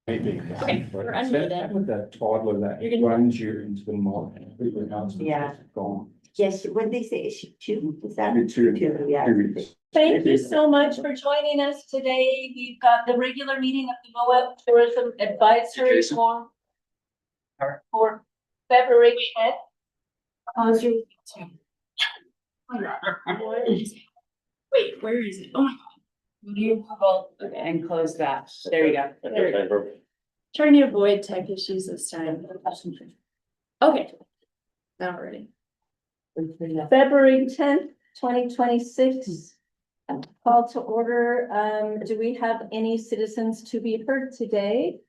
Okay, we're unmuted. With that toddler that You're gonna- runs you into the mall. Yeah. Gone. Yes, what did they say? Is she two? Is that? Two. Two, yeah. 2 weeks. Thank you so much for joining us today. We've got the regular meeting of the Moab Tourism Advisory Forum for February 10th. How's your? Wait, where is it? Oh my God. You will, okay, and close that. There you go. There you go. Trying to avoid tech issues this time. Okay. Now we're ready. February 10th, 2026. Call to order. Do we have any citizens to be heard today?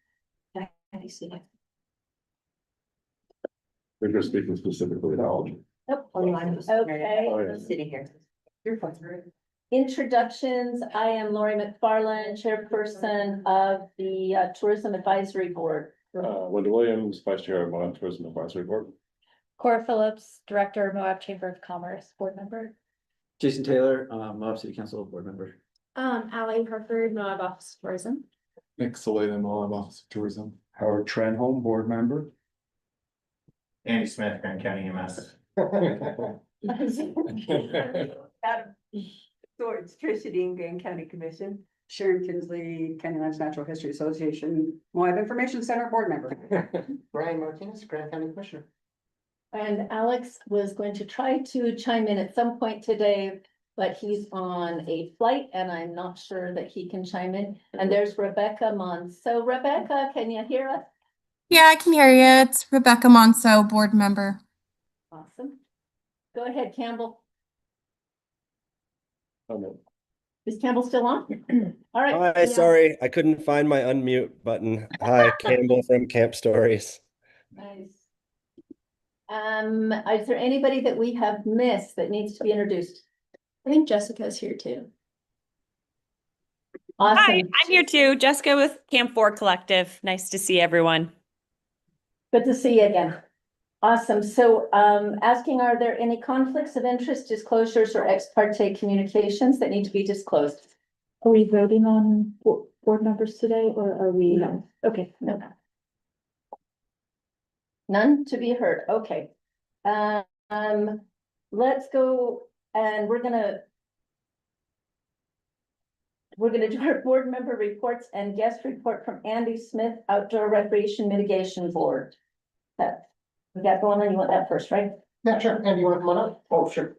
Have you seen it? They're just speaking specifically about. Nope. Okay. Okay. Sitting here. You're fine. Introductions. I am Lori McFarland, chairperson of the Tourism Advisory Board. Linda Williams, Vice Chair of Moab Tourism Advisory Board. Cora Phillips, Director, Moab Chamber of Commerce, Board Member. Jason Taylor, Moab City Council Board Member. Allie Harford, Moab Office of Tourism. Nick Salada, Moab Office of Tourism. Howard Trenholm, Board Member. Andy Smith, Grand County EMS. Swords, Tricia Dean, Grand County Commission. Sharon Kinsley, Canyonlands Natural History Association, Moab Information Center Board Member. Brian Martinez, Grand County Commissioner. And Alex was going to try to chime in at some point today, but he's on a flight and I'm not sure that he can chime in. And there's Rebecca Mons. So Rebecca, can you hear us? Yeah, I can hear you. It's Rebecca Monso, board member. Awesome. Go ahead, Campbell. Is Campbell still on? All right. Hi, sorry, I couldn't find my unmute button. Hi, Campbell from Camp Stories. Nice. Is there anybody that we have missed that needs to be introduced? I think Jessica's here too. Hi, Awesome. I'm here too. Jessica with Camp 4 Collective. Nice to see everyone. Good to see you again. Awesome. So, asking, are there any conflicts of interest, disclosures, or ex parte communications that need to be disclosed? Are we voting on board members today or are we? No. Okay, No. None to be heard. Okay. Let's go and we're gonna do our board member reports and guest report from Andy Smith, Outdoor Recreation Mitigation Board. That, we got going on, you want that first, right? Yeah, sure. Andy, you want to come on up? Oh, sure.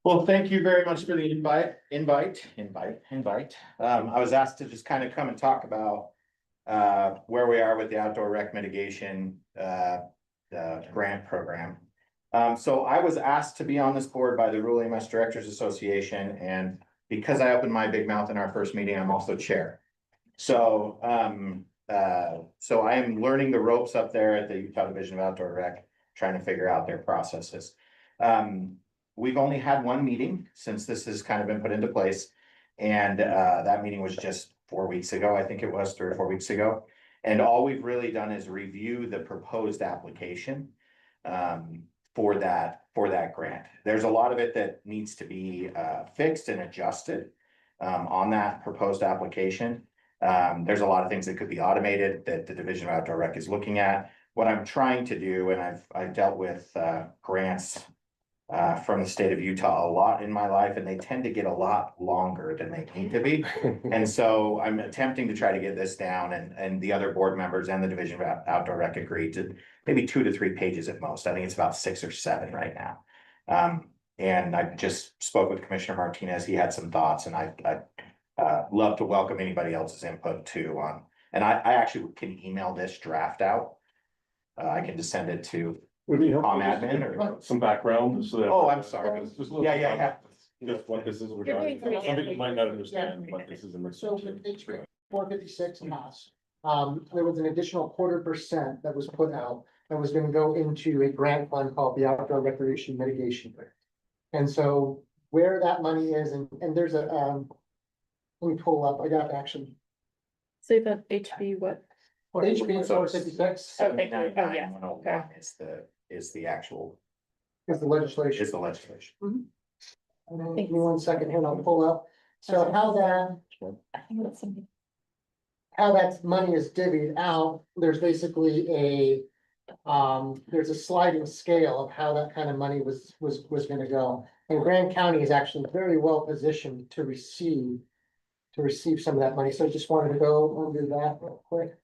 Well, thank you very much for the invite. I was asked to just kind of come and talk about where we are with the outdoor rec mitigation grant program. So I was asked to be on this board by the Rural EMS Directors Association, and because I opened my big mouth in our first meeting, I'm also chair. So I am learning the ropes up there at the Utah Division of Outdoor Rec, trying to figure out their processes. We've only had one meeting since this has kind of been put into place. And that meeting was just 4 weeks ago. I think it was 3 or 4 weeks ago. And all we've really done is review the proposed application for that grant. There's a lot of it that needs to be fixed and adjusted on that proposed application. There's a lot of things that could be automated that the Division of Outdoor Rec is looking at. What I'm trying to do, and I've dealt with grants from the state of Utah a lot in my life, and they tend to get a lot longer than they need to be. And so I'm attempting to try to get this down, and the other board members and the Division of Outdoor Rec agreed to maybe 2 to 3 pages at most. I think it's about 6 or 7 right now. And I just spoke with Commissioner Martinez. He had some thoughts, and I'd love to welcome anybody else's input too on, and I actually can email this draft out. I can just send it to Would be helpful admin just or- some background so that. Oh, I'm sorry. Just a little Yeah. Just what this is You're regarding. doing great. Some people might not understand what this is in So relation with to. HB 456 pass, there was an additional 0.25% that was put out that was gonna go into a grant fund called the Outdoor Recreation Mitigation Grant. And so where that money is, and there's a, let me pull up, I got actually, Say that HB what? HB 456 Okay. Oh, yeah. 799-101 is the actual, is the legislation. is the legislation. And then give me 1 second here and I'll pull up. So how I think that's something. that money is divvied out, there's basically there's a sliding scale of how that kind of money was gonna go. And Grand County is actually very well positioned to receive some of that money. So I just wanted to go under that real quick.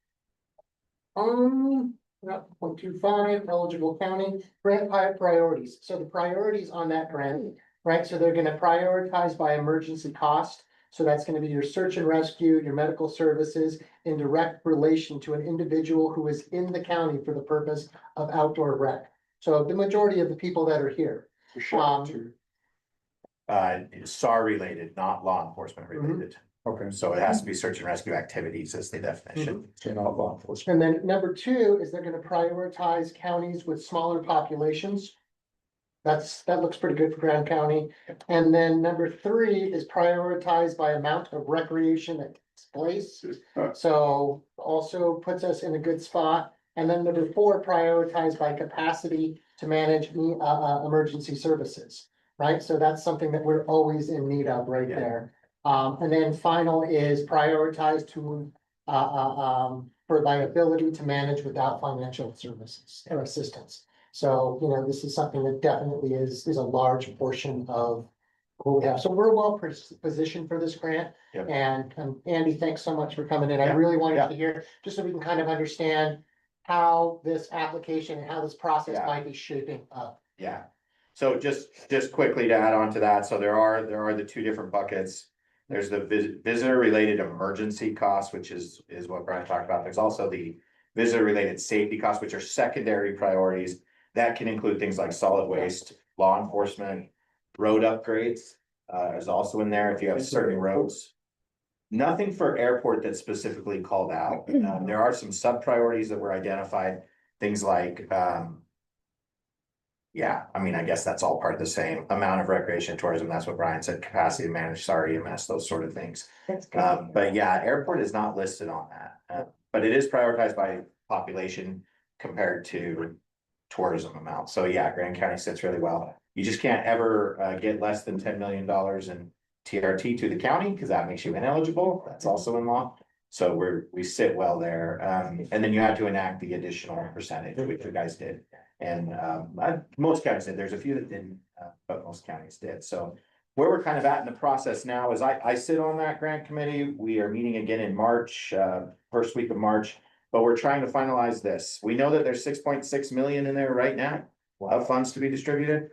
0.25 eligible county grant priorities. So the priorities on that grant, right? So they're gonna prioritize by emergency cost. So that's gonna be your search and rescue, your medical services in direct relation to an individual who is in the county for the purpose of outdoor rec. So the majority of the people that are here. SAR related, not law enforcement related. Okay, So it has to be search and rescue activities as the definition. so not law enforcement. And then number 2 is they're gonna prioritize counties with smaller populations. That looks pretty good for Grand County. And then number 3 is prioritized by amount of recreation that takes place. So also puts us in a good spot. And then number 4, prioritized by capacity to manage emergency services, right? So that's something that we're always in need of right there. And then final is prioritized to for by ability to manage without financial services or assistance. So, this is something that definitely is a large portion of what we have. So we're well positioned for this grant. Yep. And Andy, thanks so much for coming in. I Yeah, really wanted yeah. to hear, just so we can kind of understand how this application and how this process Yeah. might be shaping up. Yeah. So just quickly to add on to that, so there are the 2 different buckets. There's the visitor related emergency costs, which is what Brian talked about. There's also the visitor related safety costs, which are secondary priorities. That can include things like solid waste, law enforcement, road upgrades, is also in there if you have certain roads. Nothing for airport that's specifically called out. There are some sub priorities that were identified things like, yeah, I mean, I guess that's all part of the same amount of recreation tourism. That's what Brian said, capacity to manage SAR EMS, those sort of things. But yeah, airport is not listed on that, but it is prioritized by population compared to tourism amount. So yeah, Grand County sits really well. You just can't ever get less than $10 million in TRT to the county because that makes you ineligible. That's also in law. So we sit well there. And then you have to enact the additional percentage, which you guys did. And most counties did. There's a few that didn't, but most counties did. So where we're kind of at in the process now is I sit on that grant committee. We are meeting again in March, first week of March, but we're trying to finalize this. We know that there's 6.6 million in there right now of funds to be distributed.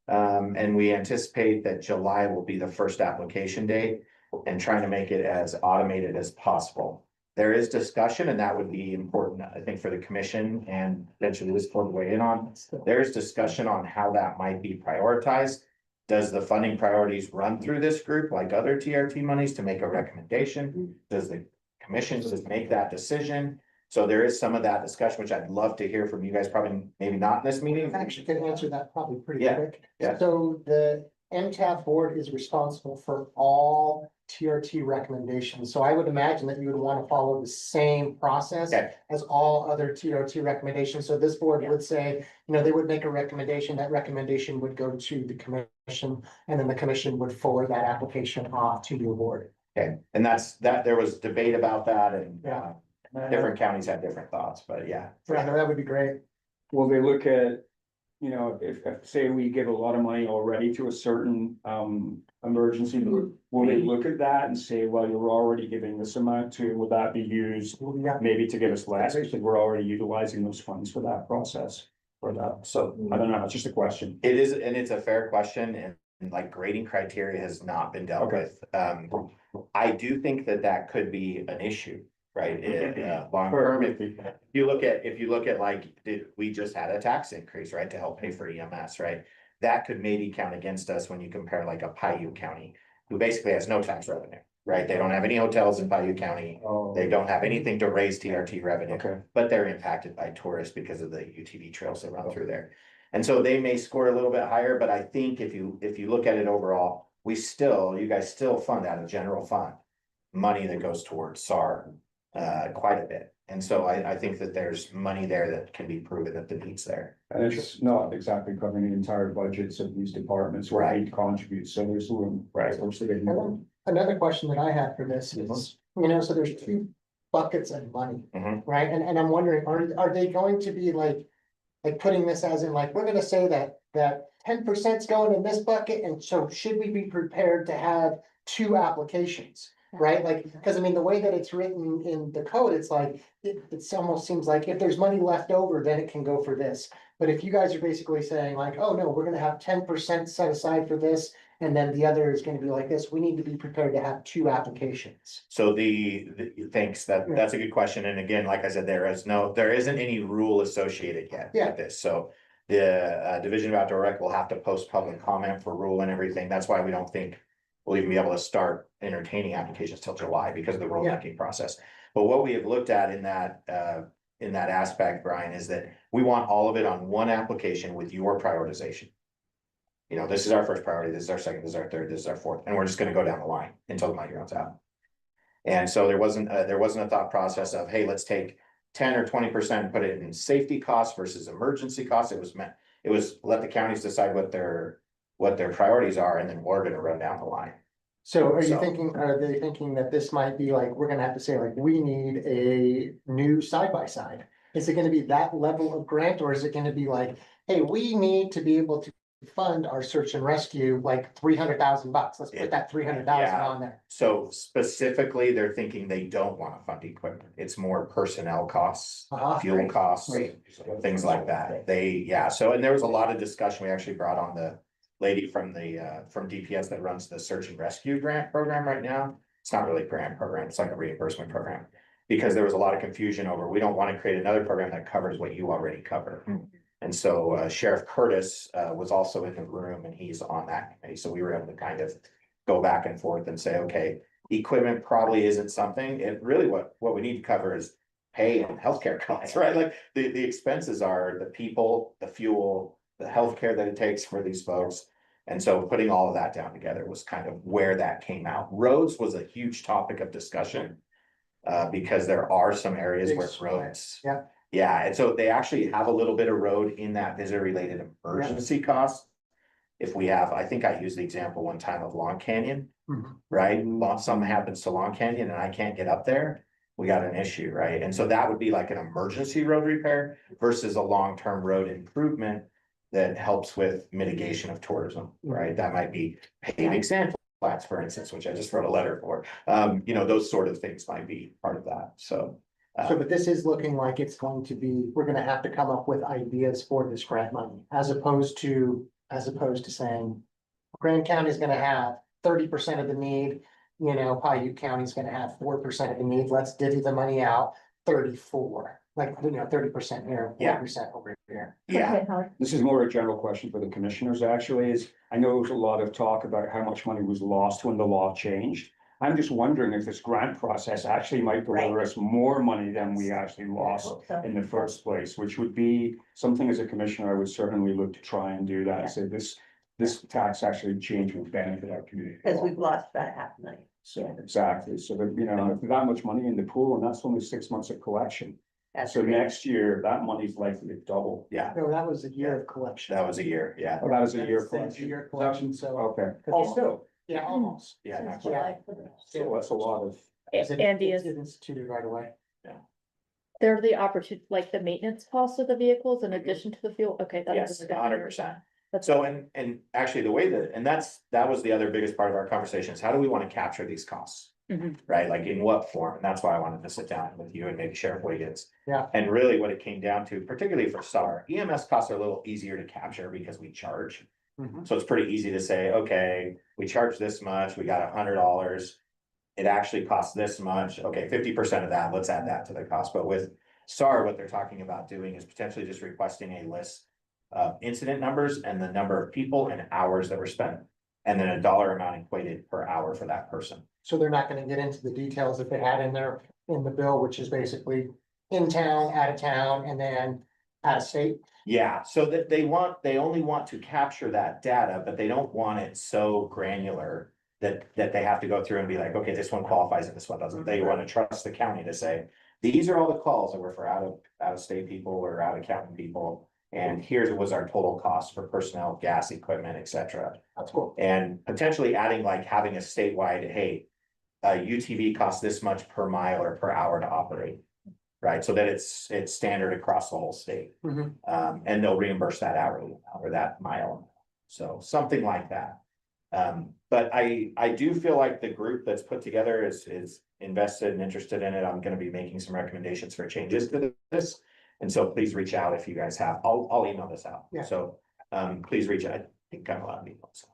And we anticipate that July will be the first application date and trying to make it as automated as possible. There is discussion, and that would be important, I think, for the commission and eventually this board to weigh in on. There's discussion on how that might be prioritized. Does the funding priorities run through this group like other TRT monies to make a recommendation? Does the commission just make that decision? So there is some of that discussion, which I'd love to hear from you guys, probably maybe not in this meeting. I actually can answer that probably pretty Yeah, quick. yeah. So the MTAP board is responsible for all TRT recommendations. So I would imagine that you would want to follow the same process Okay. as all other TRT recommendations. So this board would say, they would make a recommendation. That recommendation would go to the commission, and then the commission would forward that application off to your board. Okay, and there was debate about that, and Yeah. different counties had different thoughts, but yeah. Yeah, no, that would be great. Will they look at, if say we give a lot of money already to a certain emergency, will they look at that and say, well, you're already giving this amount to, will that be used maybe to give us less because we're already utilizing those funds for that process? Or that, so I don't know, it's just a question. It is, and it's a fair question, and like grading criteria has not been dealt with. I do think that could be an issue, right? Long term, if you look at like, we just had a tax increase, right, to help pay for EMS, right? That could maybe count against us when you compare like a Paiute County, who basically has no tax revenue, right? They don't have any hotels in Paiute County. They don't have anything to raise TRT revenue, but they're impacted by tourists because of the UTV trails that run through there. And so they may score a little bit higher, but I think if you look at it overall, you guys still fund out of general fund money that goes towards SAR quite a bit. And so I think that there's money there that can be proven that the need's there. And it's not exactly covering the entire budgets of these departments where they contribute, so there's room. Right. Another question that I have for this is, so there's two buckets of money, right? And I'm wondering, are they going to be like putting this as in like, we're gonna say that 10% is going in this bucket, and so should we be prepared to have two applications? Right, like, because I mean, the way that it's written in the code, it's like, it almost seems like if there's money left over, then it can go for this. But if you guys are basically saying like, oh no, we're gonna have 10% set aside for this, and then the other is gonna be like this, we need to be prepared to have two applications. So thanks, that's a good question. And again, like I said, there isn't any rule associated yet with this. So the Division of Outdoor Rec will have to post public comment for rule and everything. That's why we don't think we'll even be able to start entertaining applications till July because of the rulemaking process. But what we have looked at in that aspect, Brian, is that we want all of it on one application with your prioritization. This is our first priority, this is our second, this is our third, this is our fourth, and we're just gonna go down the line until the money runs out. And so there wasn't a thought process of, hey, let's take 10 or 20% and put it in safety costs versus emergency costs. It was let the counties decide what their priorities are, and then we're gonna run down the line. So are they thinking that this might be like, we're gonna have to say like, we need a new side-by-side? Is it gonna be that level of grant, or is it gonna be like, hey, we need to be able to fund our search and rescue like $300,000? Let's put that 300,000 on there. So specifically, they're thinking they don't want to fund equipment. It's more personnel costs, fuel costs, things like that. So, and there was a lot of discussion. We actually brought on the lady from DPS that runs the search and rescue grant program right now. It's not really a grant program, it's like a reimbursement program. Because there was a lot of confusion over, we don't want to create another program that covers what you already cover. And so Sheriff Curtis was also in the room, and he's on that committee. So we were able to kind of go back and forth and say, okay, equipment probably isn't something. It really what we need to cover is pay and healthcare costs, right? Like the expenses are the people, the fuel, the healthcare that it takes for these folks. And so putting all of that down together was kind of where that came out. Roads was a huge topic of discussion. Because there are some areas Big where spread, roads. yeah. Yeah, and so they actually have a little bit of road in that visitor related emergency cost. If we have, I think I used the example one time of Long Canyon, Mhm. right? Well, something happens to Long Canyon and I can't get up there, we got an issue, right? And so that would be like an emergency road repair versus a long-term road improvement that helps with mitigation of tourism, right? That might be paving sand flats, for instance, which I just wrote a letter for. You know, those sort of things might be part of that, so. So, but this is looking like it's going to be, we're gonna have to come up with ideas for this grant money, as opposed to saying. Grand County is gonna have 30% of the need, you know, Paiute County is gonna have 4% of the need, let's divvy the money out, 34. Like, you know, 30% here, Yeah. 4% over here. Yeah, Okay, Howard. This is more a general question for the commissioners, actually, is I know there was a lot of talk about how much money was lost when the law changed. I'm just wondering if this grant process actually might deliver us more money than we actually lost in the first place, which would be something as a commissioner, I would certainly look to try and do that. So this tax actually change would benefit our community. Because we've lost about half a million. So exactly, so that, you know, if that much money in the pool, and that's only 6 months of collection. That's So great. next year, that money's likely to double. yeah, No, that was a year of collection. that was a year, yeah, Oh, that was a year That's a collection. year collection, so. Okay. Almost. Still, Yeah, almost. yeah. not Since quite. July. still, that's a lot of. Andy It's is, instituted right away. they're the opportunity, like the maintenance costs of the vehicles in addition to the fuel, okay. that is Yes, a good 100%. That's- So, and actually the way that, and that was the other biggest part of our conversation is how do we want to capture these costs? Mhm. Right, like in what form? And that's why I wanted to sit down with you and maybe Sheriff Wiggins. Yeah. And really what it came down to, particularly for SAR, EMS costs are a little easier to capture because we charge. Mhm. So it's pretty easy to say, okay, we charge this much, we got $100. It actually costs this much, okay, 50% of that, let's add that to the cost, but with SAR, what they're talking about doing is potentially just requesting a list of incident numbers and the number of people and hours that were spent. And then a dollar amount equated per hour for that person. So they're not gonna get into the details that they had in there, in the bill, which is basically in town, out of town, and then out of state. Yeah, so that they only want to capture that data, but they don't want it so granular. That they have to go through and be like, okay, this one qualifies and this one doesn't. They want to trust the county to say, these are all the calls that were for out of state people or out of county people. And here's was our total cost for personnel, gas, equipment, et cetera. That's cool. And potentially adding like having a statewide, hey, UTV costs this much per mile or per hour to operate. Right, so that it's standard across the whole state. Mhm. And they'll reimburse that hourly amount or that mile. So something like that. But I do feel like the group that's put together is invested and interested in it. I'm gonna be making some recommendations for changes to this. And so please reach out if you guys have, I'll email this out. Yeah. So, please reach out. I think I'm allowed to email. So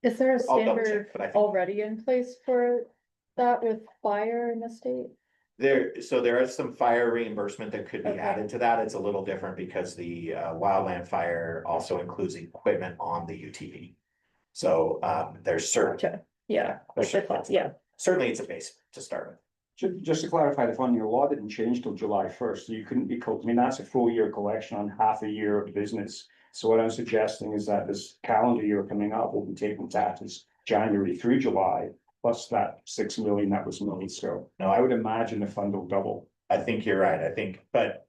Is there a I'll double check, standard but I think- already in place for that with fire in the state? there is some fire reimbursement that could be Okay. added to that. It's a little different because the wildland fire also includes equipment on the UTV. So, there's certain, Gotcha. Yeah, like the class, yeah. certainly it's a base to start with. Just to clarify, the funding law didn't change till July 1st, so you couldn't be, I mean, that's a full year collection on half a year of business. So what I'm suggesting is that this calendar year coming up will be taking taxes January through July, plus that 6 million that was made, so no, I would imagine the fund will double. I think you're right. I think, but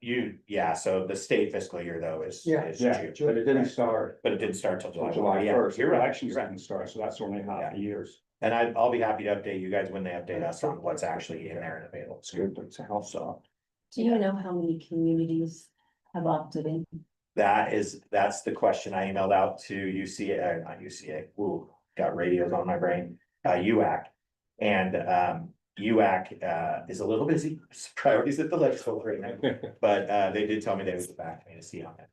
so the state fiscal year though is Yeah. June, But it didn't start but it didn't start till till July. July Yeah, 1st, you're the right. elections You're right. didn't start, so that's only half a year's. And I'll be happy to update you guys when they update us on what's actually in there and available. It's good, it's a health stop. Do you know how many communities have opted in? That's the question I emailed out to UCA, not UCA, got radios on my brain, UAC. And UAC is a little busy, priorities at the legislature right now. But they did tell me they would get back to me to see on it.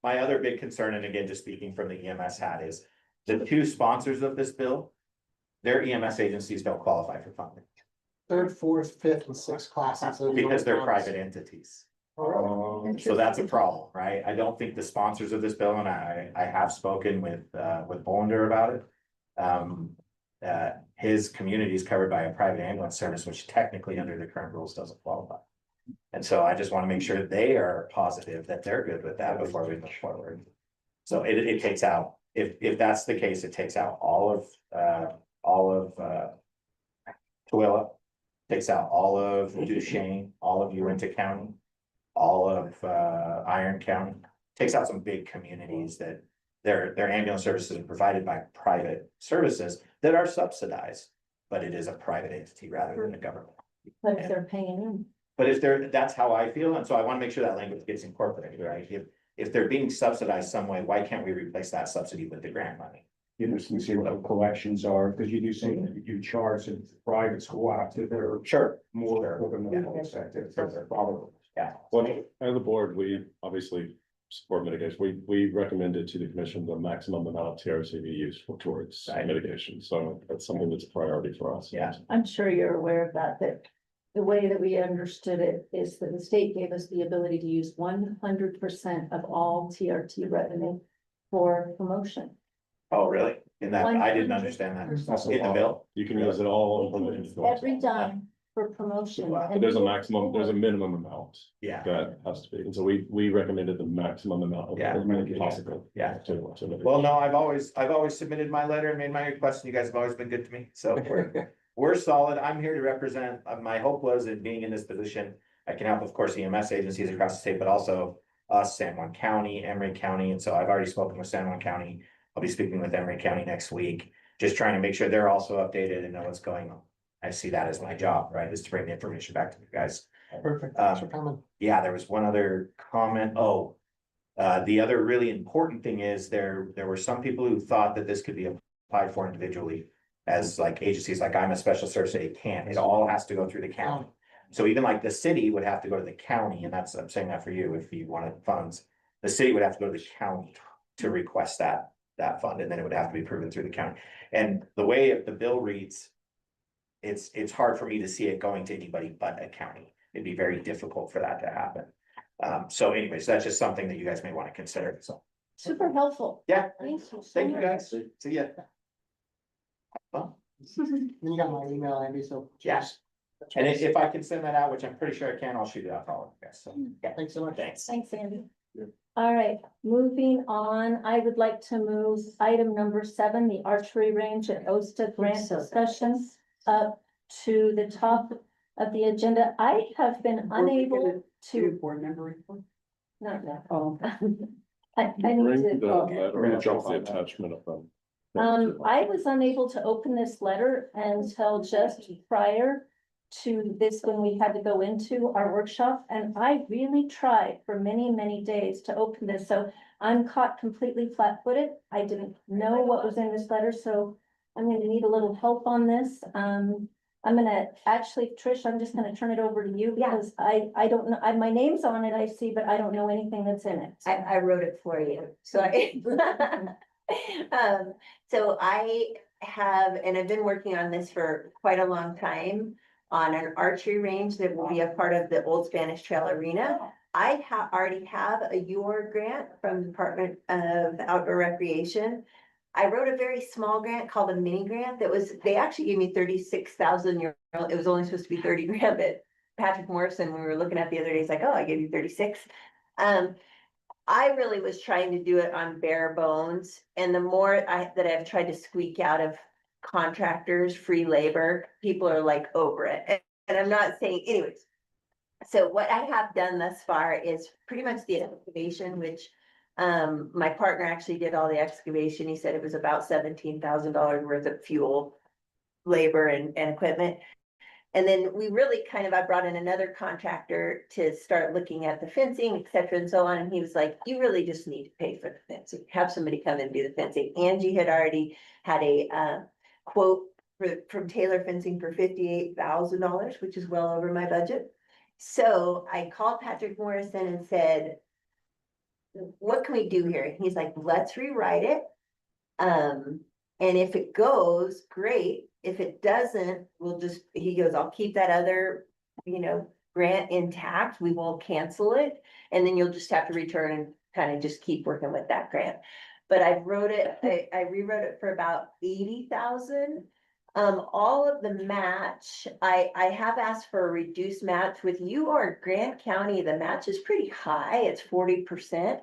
My other big concern, and again, just speaking from the EMS hat, is the two sponsors of this bill, their EMS agencies don't qualify for funding Third, fourth, fifth, and sixth classes. because they're private entities. Oh, So that's a problem, right? I don't think the sponsors of this bill, and I have spoken with Bolander about it. His community is covered by a private ambulance service, which technically under the current rules doesn't qualify. And so I just want to make sure they are positive that they're good with that before we move forward. So it takes out, if that's the case, it takes out all of Tooele, takes out all of Duchesne, all of Uinta County, all of Iron County, takes out some big communities that their ambulance services are provided by private services that are subsidized, but it is a private entity rather than a government. But if they're paying in. But if that's how I feel, and so I want to make sure that language gets incorporated, right? If they're being subsidized some way, why can't we replace that subsidy with the grant money? You just can see what the collections are, because you do say that you do charge and private school after they're Sure. more open than the sector, so they're probably. Yeah. Well, as a board, we obviously support mitigation. We recommended to the commission the maximum amount of TRC be used towards Right. mitigation. So that's something that's a priority for us. Yeah. I'm sure you're aware of that the way that we understood it is that the state gave us the ability to use 100% of all TRT revenue for promotion. Oh, really? In that, I didn't understand that. In the bill? You can use it all. Every dime for promotion. But there's a maximum, there's a minimum amount Yeah. that has to be. And so we recommended the maximum amount of Yeah. possible. Yeah. to Well, no, I've always submitted my letter and made my request, and you guys have always been good to me, so we're solid. I'm here to represent, my hope was in being in this position, I can help, of course, EMS agencies across the state, but also us, San Juan County, Emery County, and so I've already spoken with San Juan County. I'll be speaking with Emery County next week, just trying to make sure they're also updated and know what's going on. I see that as my job, right, is to bring the information back to you guys. Perfect, thanks for coming. Yeah, there was one other comment. Oh. The other really important thing is there were some people who thought that this could be applied for individually. As like agencies, like I'm a special service, it can't, it all has to go through the county. So even like the city would have to go to the county, and I'm saying that for you, if you wanted funds. The city would have to go to the county to request that fund, and then it would have to be proven through the county. And the way the bill reads. It's hard for me to see it going to anybody but a county. It'd be very difficult for that to happen. So anyways, that's just something that you guys may want to consider, so. Super helpful. Yeah, Thank you. so thank you much. guys, see ya. Well, Then you got my email, Andy, so. Yeah. and if I can send that out, which I'm pretty sure I can, I'll shoot it out to all of you guys, so, yeah, Thanks so much. thanks. Thanks, Andy. Yeah. All right, moving on, I would like to move item number 7, the archery range at OSTA grant discussions up to the top of the agenda. I have been unable To to, board member report. no, no. Oh. I Bring need the to, letter, jump the attachment of them. I was unable to open this letter until just prior to this, when we had to go into our workshop, and I really tried for many, many days to open this, so I'm caught completely flat-footed. I didn't know what was in this letter, so I'm gonna need a little help on this. I'm gonna, actually, Trish, I'm just gonna turn it over to you, because I don't know, my name's on it, I see, but I don't know anything that's in it. I wrote it for you, so so I have, and I've been working on this for quite a long time, on an archery range that will be a part of the Old Spanish Trail Arena. I already have a UR grant from the Department of Outdoor Recreation. I wrote a very small grant called a mini grant they actually gave me 36,000 euros. It was only supposed to be 30 grand, but Patrick Morrison, we were looking at the other day, he's like, oh, I gave you 36. I really was trying to do it on bare bones, and the more that I've tried to squeak out of contractors, free labor, people are like over it. And I'm not saying, anyways. So what I have done thus far is pretty much the excavation, which my partner actually did all the excavation. He said it was about $17,000 worth of fuel, labor and equipment. And then we really I brought in another contractor to start looking at the fencing, et cetera, and so on. And he was like, you really just need to pay for the fencing, have somebody come and do the fencing. Angie had already had a quote from Taylor Fencing for $58,000, which is well over my budget. So I called Patrick Morrison and said, what can we do here? And he's like, let's rewrite it. And if it goes, great. If it doesn't, he goes, I'll keep that other, grant intact. We won't cancel it. And then you'll just have to return and kind of just keep working with that grant. But I rewrote it for about 80,000. All of the match, I have asked for a reduced match with you or Grant County, the match is pretty high, it's 40%.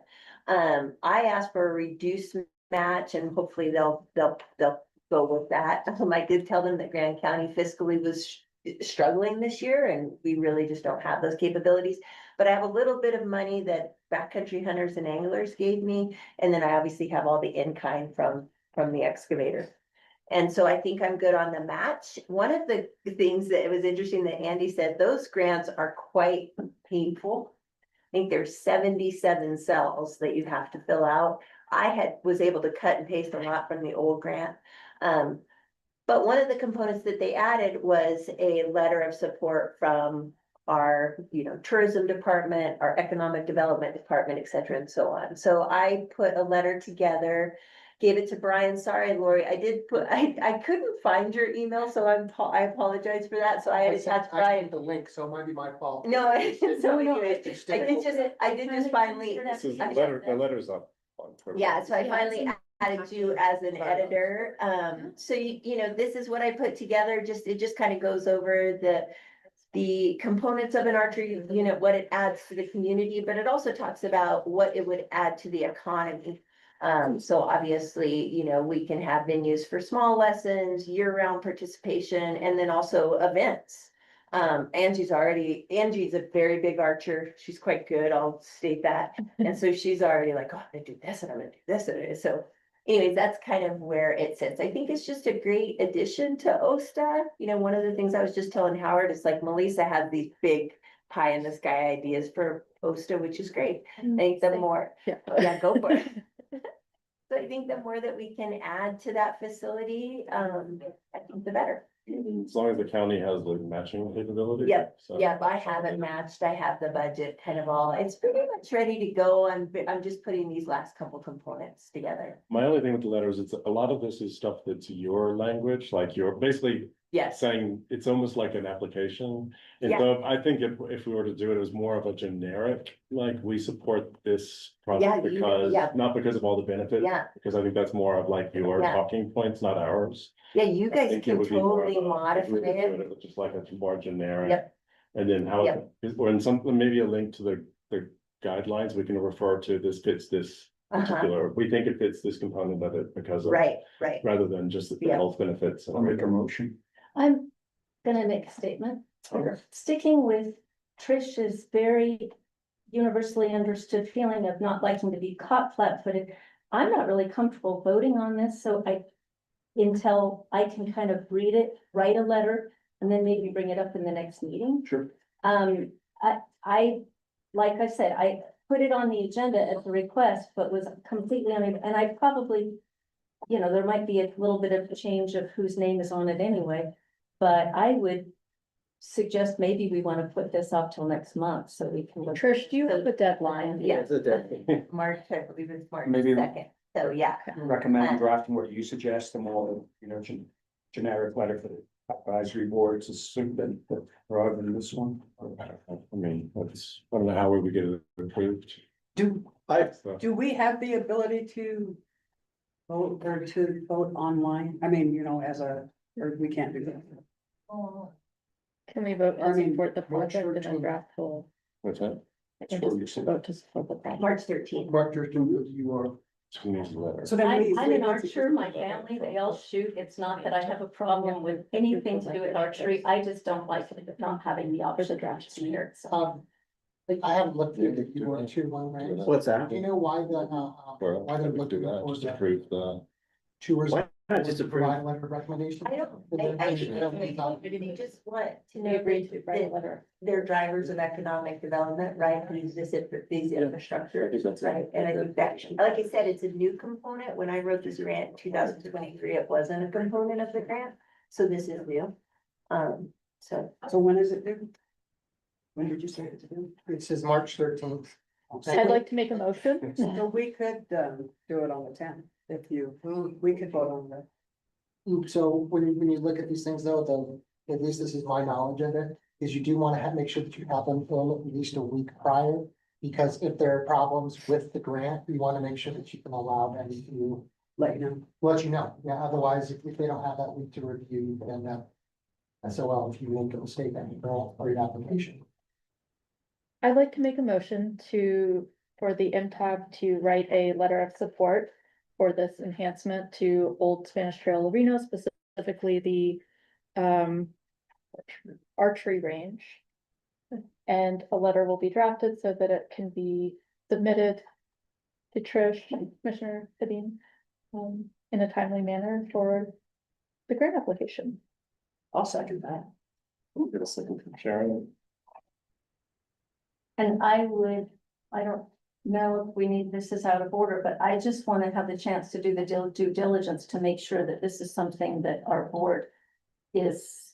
I asked for a reduced match and hopefully they'll go with that. I did tell them that Grand County fiscally was struggling this year and we really just don't have those capabilities. But I have a little bit of money that Backcountry Hunters and Anglers gave me, and then I obviously have all the in-kind from the excavator. And so I think I'm good on the match. One of the things that it was interesting that Andy said, those grants are quite painful. I think there's 77 cells that you have to fill out. Was able to cut and paste a lot from the old grant. But one of the components that they added was a letter of support from our, tourism department, our economic development department, et cetera, and so on. So I put a letter together, gave it to Brian. Sorry, Lori, I couldn't find your email, so I apologize for that. So I had attached Brian. The link, so it might be my fault. No, so anyway, I did just finally. This is, the letter's up. Yeah, so I finally added you as an editor. So this is what I put together. It just kind of goes over the components of an archery unit, what it adds to the community, but it also talks about what it would add to the economy. So obviously, we can have venues for small lessons, year-round participation, and then also events. Angie's a very big archer. She's quite good, I'll state that. And so she's already like, oh, I'm gonna do this and I'm gonna do this. So anyways, that's kind of where it sits. I think it's just a great addition to OSTA. One of the things I was just telling Howard is like Melissa has these big pie in the sky ideas for OSTA, which is great. I think the more, yeah, go for it. So I think the more that we can add to that facility, I think the better. As long as the county has the matching capability. Yep, so- yep, I have it matched. I have the budget kind of all, it's pretty much ready to go. I'm just putting these last couple components together. My only thing with the letters, it's a lot of this is stuff that's your language, like you're basically Yes, saying it's almost like an application. And Yeah. so I think if we were to do it, it was more of a generic, like we support this Yeah, project because, not because of all the benefits. yeah, Because I think that's more of like your Yeah. talking points, not ours. yeah, you I guys think it can would be more totally of a- modify if we were to do it. Just like a more generic. Yep. And then how, Yep. or in some, maybe a link to the guidelines, we can refer to this fits this particular, we think it fits this component of it because of. Right, Rather than just the Yeah. health benefits. and I'll make a everything. motion. I'm gonna make a statement. Okay. Sticking with Trish's very universally understood feeling of not liking to be caught flat-footed. I'm not really comfortable voting on this, so until I can kind of read it, write a letter, and then maybe bring it up in the next meeting. Sure. Like I said, I put it on the agenda as a request, but was completely unable, and I probably, there might be a little bit of a change of whose name is on it anyway. But I would suggest maybe we want to put this off till next month so we can. Trish, do you have a deadline? Yeah. It's a deadline. March, I believe it's March Maybe- 2nd. So yeah, Recommend drafting what you suggest and more, generic letter for the advisory boards is than rather than this one. I mean, that's, I don't know how we would get it approved. Do So, we have the ability to vote or to vote online? I mean, or we can't do that. Can we vote I to mean, support the March project and then 13th. draft full? what's that? I can just vote to support the project. March 13th. You are. Who needs the letter? So then we. I'm an archer, my family, they all shoot. It's not that I have a problem with anything to do with archery. I just don't like not having the option to see it. So. I haven't looked at the keyword two one, right? What's that? Do you know why Or why they're we could do looking that, for just the approve the. tours? Why not just approve? Provide a letter of recommendation? I don't, I think they just want to We know agreed to write a that letter. they're drivers of economic development, right? These infrastructure, I think that's right? And I think that, like I said, it's a new component. When I wrote this grant in 2023, it wasn't a component of the grant. So this is new. So So when is it due? When did you say it's due? It says March 13th. I'd like to make a motion. So we could, do it on the 10th if we could vote on that. So when you look at these things though, at least this is my knowledge of it, is you do want to make sure that you have them in at least a week prior. Because if there are problems with the grant, you want to make sure that you can allow them to let you know. let you know. Yeah, otherwise, if they don't have that week to review, then SOL, if you make a mistake on your grant or your application. I'd like to make a motion for the MTAB to write a letter of support for this enhancement to Old Spanish Trail Arena, specifically the archery range. And a letter will be drafted so that it can be submitted to Trish, Commissioner Fitting, in a timely manner for the grant application. I'll second that. Get a second from Sharon. And I don't know if we need, this is out of order, but I just want to have the chance to do the due diligence to make sure that this is something that our board has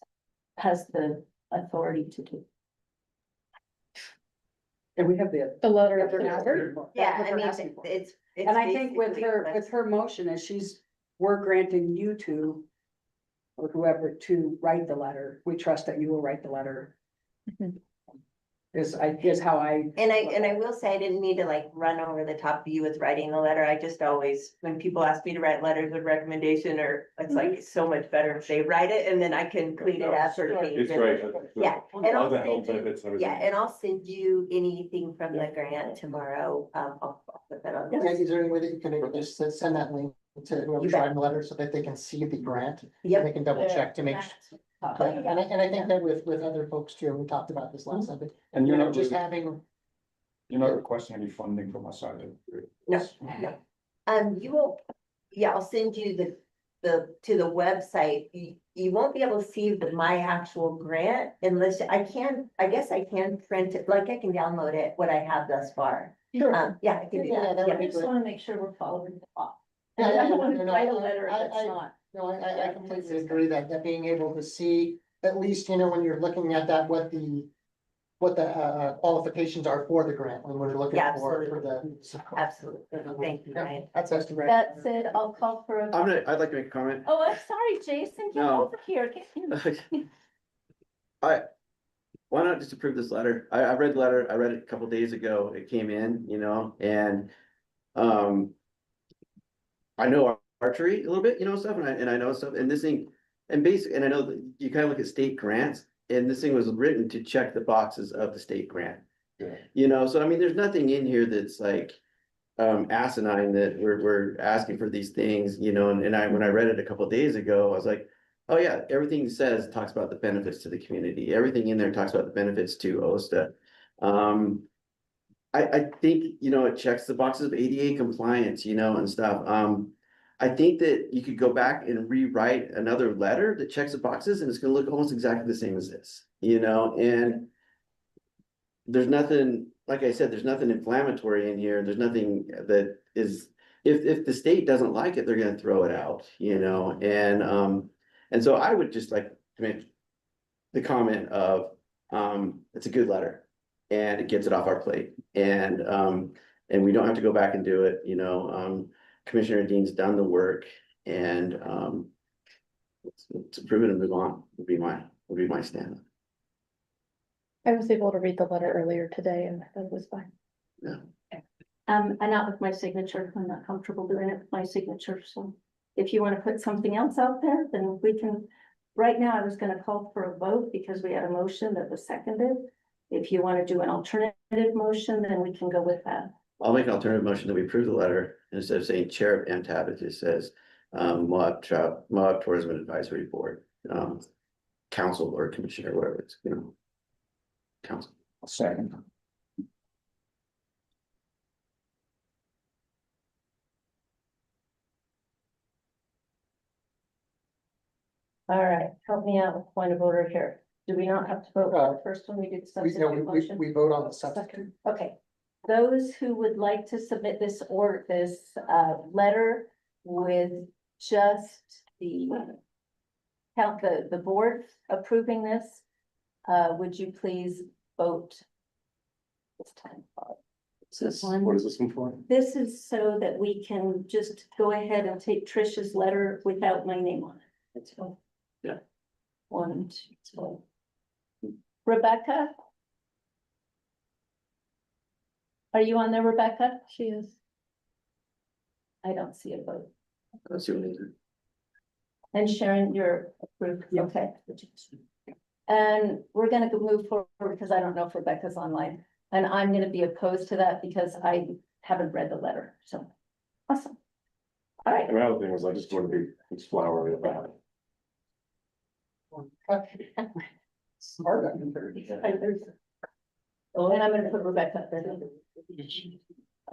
the authority to do. And we have the. A letter of They're support. asking for. Yeah, That's what I they're mean, asking for. it's. And I think with basically her motion is we're granting you to. Or whoever to write the letter, we trust that you will write the letter. Mhm. Is how I. And I will say, I didn't need to like run over the top of you with writing the letter. I just always, when people ask me to write letters of recommendation, or it's like so much better if they write it and then I can clean it up or change It's it. great. Yeah, and All I'll the send health you, benefits and everything. yeah, and I'll send you anything from the grant tomorrow. I'll put that on. Yeah, is there any way that you can maybe just send that link to You whoever's bet. writing the letter so that they can see the grant? Yep. And they can double check to make. And I think that with other folks too, and we talked about this last time, but And you're not just really, having, you're not requesting any funding from us either. No, no. You will, yeah, I'll send you to the website. You won't be able to see my actual grant unless I guess I can print it, like I can download it, what I have thus far. Sure. Yeah, I can do Yeah, that. that would I be just great. want to make sure we're following the law. Yeah, And I yeah, don't want no, to no, write a letter I- that's I- not. no, I completely agree that being able to see, at least, when you're looking at that, what the qualifications are for the grant, when we're looking Yeah, for the. support. Absolutely. Thank you, Ryan. That's estimate. That said, I'll call for a. I'd like to make a comment. Oh, I'm sorry, Jason, get No. over here. Get- Why not just approve this letter? I read the letter, I read it a couple days ago, it came in, and, I know archery a little bit, stuff, and I know stuff, and this thing, and I know that you kind of look at state grants, and this thing was written to check the boxes of the state grant. Yeah. So I mean, there's nothing in here that's like, asinine that we're asking for these things, and when I read it a couple days ago, I was like, oh yeah, everything talks about the benefits to the community. Everything in there talks about the benefits to OSTA. I think, it checks the boxes of ADA compliance, and stuff. I think that you could go back and rewrite another letter that checks the boxes and it's gonna look almost exactly the same as this, and there's nothing, like I said, there's nothing inflammatory in here. There's nothing that is, if the state doesn't like it, they're gonna throw it out, and so I would just like to make the comment of, it's a good letter. And it gets it off our plate, and we don't have to go back and do it, Commissioner Dean's done the work, and let's approve it and move on, would be my stand. I was able to read the letter earlier today and that was fine. And not with my signature. I'm not comfortable doing it with my signature, so if you want to put something else out there, then we can. Right now, I was gonna call for a vote because we had a motion that was seconded. If you want to do an alternative motion, then we can go with that. I'll make an alternative motion that we approve the letter, and instead of saying Chair of MTAB, it just says, Moab Tourism Advisory Board, Council or Commissioner, whatever it's, Council. Second. All right, help me out with point of order here. Do we not have to vote on the first one? We did substitute motion. We vote on the substitute. Second, okay. Those who would like to submit this letter with just the board approving this, would you please vote this time? What is this one for? This is so that we can just go ahead and take Trish's letter without my name on it. That's all. Yeah. 1, 2, 3. Rebecca? Are you on there, Rebecca? She is. I don't see a vote. Let's see what it is. And Sharon, you're approved, okay. And we're gonna move forward because I don't know if Rebecca's online, and I'm gonna be opposed to that because I haven't read the letter, so. Awesome. All right, And the other thing was I just want to be, it's flowery about it. Smart. I think. and I'm gonna put Rebecca there.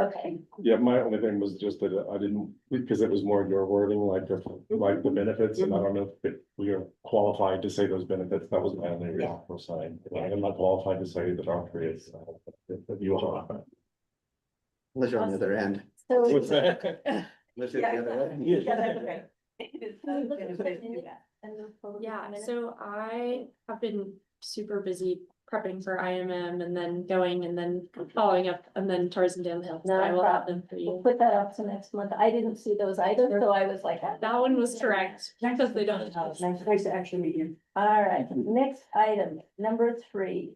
Okay, Yeah, my only thing was just that I didn't, because it was more your wording, like the benefits, and I don't know if we are qualified to say those benefits, that was my only reason for signing. I'm not qualified to say that our is, that you are. Unless you're on the other end. so. What's that? Unless you're the other end. Yeah, that's okay. Yeah, so I have been super busy prepping for IMM and then going and then following up and then Tarzan down the hill. So No I will have problem. them for We'll you. put that up to next month. I didn't see those either, so I was like. That one was correct because they don't. Nice to actually meet you. All right, next item, number 3.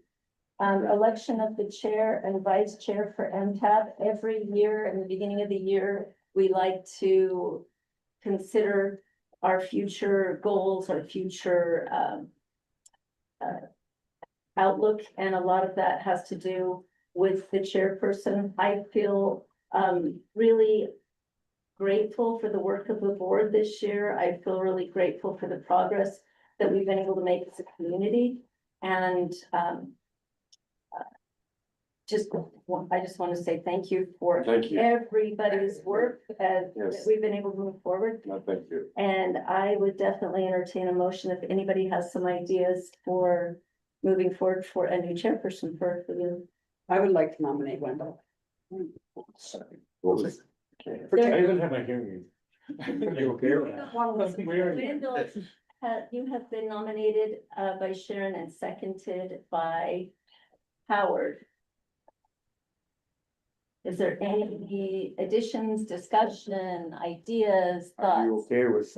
Election of the chair and vice chair for MTAB. Every year in the beginning of the year, we like to consider our future goals, our future outlook, and a lot of that has to do with the chairperson. I feel really grateful for the work of the board this year. I feel really grateful for the progress that we've been able to make as a community. And I just want to say thank you for Thank you. everybody's work as Yes. we've been able to move forward. No, thank you. And I would definitely entertain a motion if anybody has some ideas for moving forward for a new chairperson for the. I would like to nominate Wendell. Sorry. What was? For I chair. even have my hearing. You okay with that? Wendell, you have been nominated by Sharon and seconded by Howard. Is there any additions, discussion, ideas, Are you thoughts? okay with,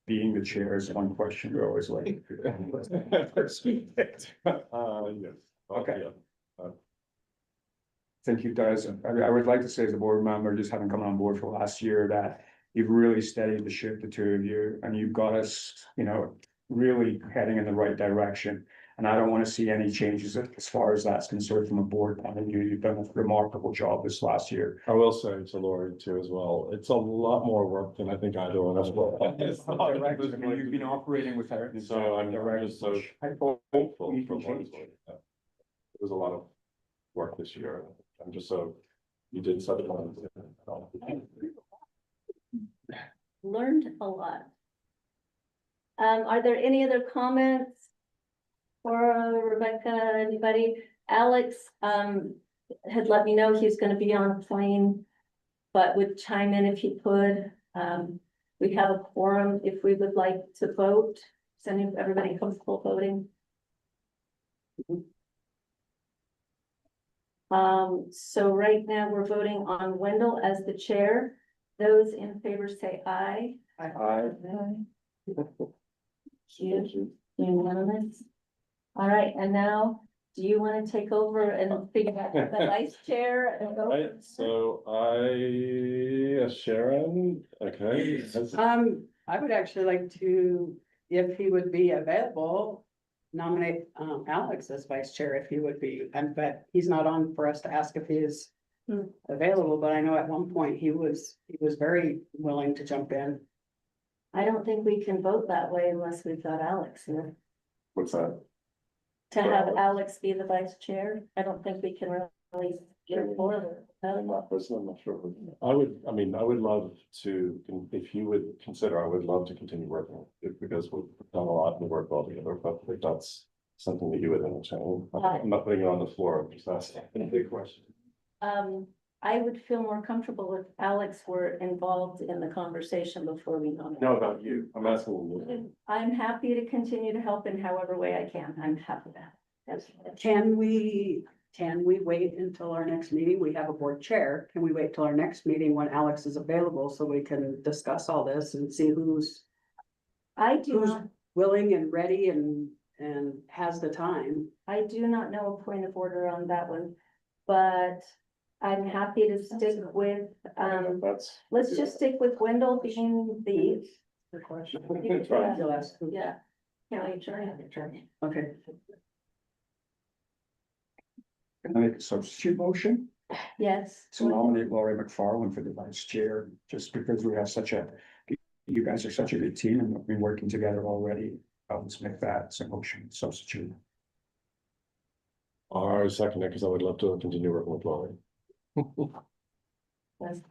being the chair is one question we always like. Yes. Okay. Yeah. Think you guys, I would like to say as a board member, just having come on board for last year, that you've really steadied the ship, the two of you, and you've got us, really heading in the right direction. And I don't want to see any changes as far as that's concerned from a board point of view. You've done a remarkable job this last year. I will say to Lori too as well, it's a lot more work than I think I do on this. You've been operating with her. So I'm just so hopeful for Lori's work. Yeah. It was a lot of work this year. I'm just so, you did such a lot. Learned a lot. Are there any other comments? For Rebecca, anybody? Alex, had let me know he's gonna be on a plane, but would chime in if he could. We have a quorum if we would like to vote. Is everybody comfortable voting? So right now we're voting on Wendell as the chair. Those in favor say aye. Aye. Unanimous. All right, and now, do you want to take over and figure out the vice chair and go? Right, so Sharon, okay. I would actually like to, if he would be available, nominate Alex as vice chair if he would be, but he's not on for us to ask if he is available, but I know at one point he was very willing to jump in. I don't think we can vote that way unless we've got Alex here. What's that? To have Alex be the vice chair, I don't think we can really get it forward. I'm not sure. I would love to, if you would consider, I would love to continue working it because we've done a lot of work all together, but if that's something that you would entertain. I'm not putting it on the floor, because that's a big question. I would feel more comfortable if Alex were involved in the conversation before we nominate. No, about you. I'm asking you. I'm happy to continue to help in however way I can. I'm happy to. Yes. Can we wait until our next meeting? We have a board chair. Can we wait till our next meeting when Alex is available so we can discuss all this and see who's willing and ready and has the time? I do not know a point of order on that one, but I'm happy to stick with, That's. let's just stick with Wendell being the, That's right. yeah. County attorney. Okay. Can I make a substitute motion Yes. to nominate Laurie McFarland for the vice chair, just because we have you guys are such a good team and we've been working together already. I'll just make that as a motion substitute. I second it because I would love to continue working with Laurie. That's-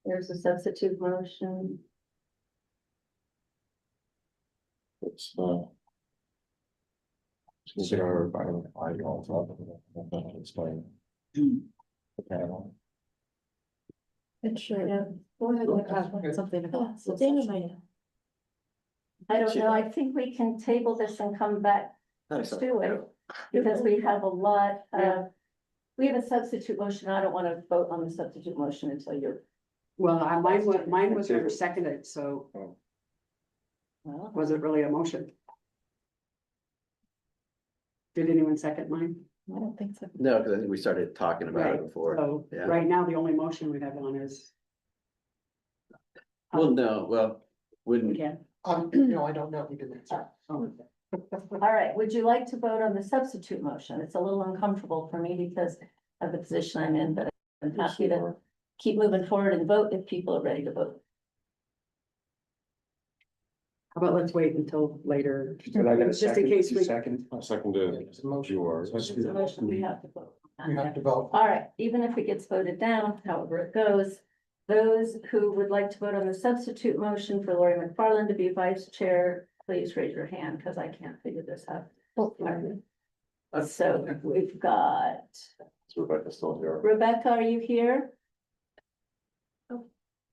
There's a substitute motion. It's consider our I explain. The panel. It's sure. Yeah. Go ahead, like, have something about. I don't know, I think we can table this and come back to it, because we have a lot of, we have a substitute motion. I don't want to vote on the substitute motion until you're. Well, mine was never seconded, so Well, was it really a motion? Did anyone second mine? I don't think so. No, because I think we started talking about it Right, before. so Yeah. right now, the only motion we have on is. Well, no, well, wouldn't, Again. No, I don't know. He didn't answer. all right, would you like to vote on the substitute motion? It's a little uncomfortable for me because of the position I'm in, but I'm happy to keep moving forward and vote if people are ready to vote. How about let's wait until later, Did I get a just in second? case we. Second. I seconded It's a motion. yours. Let's do It's a that. motion we have to vote. You have to vote. All right, even if it gets voted down, however it goes, those who would like to vote on the substitute motion for Lori McFarland to be vice chair, please raise your hand because I can't figure this out. So we've got Rebecca's still here. Rebecca, are you here?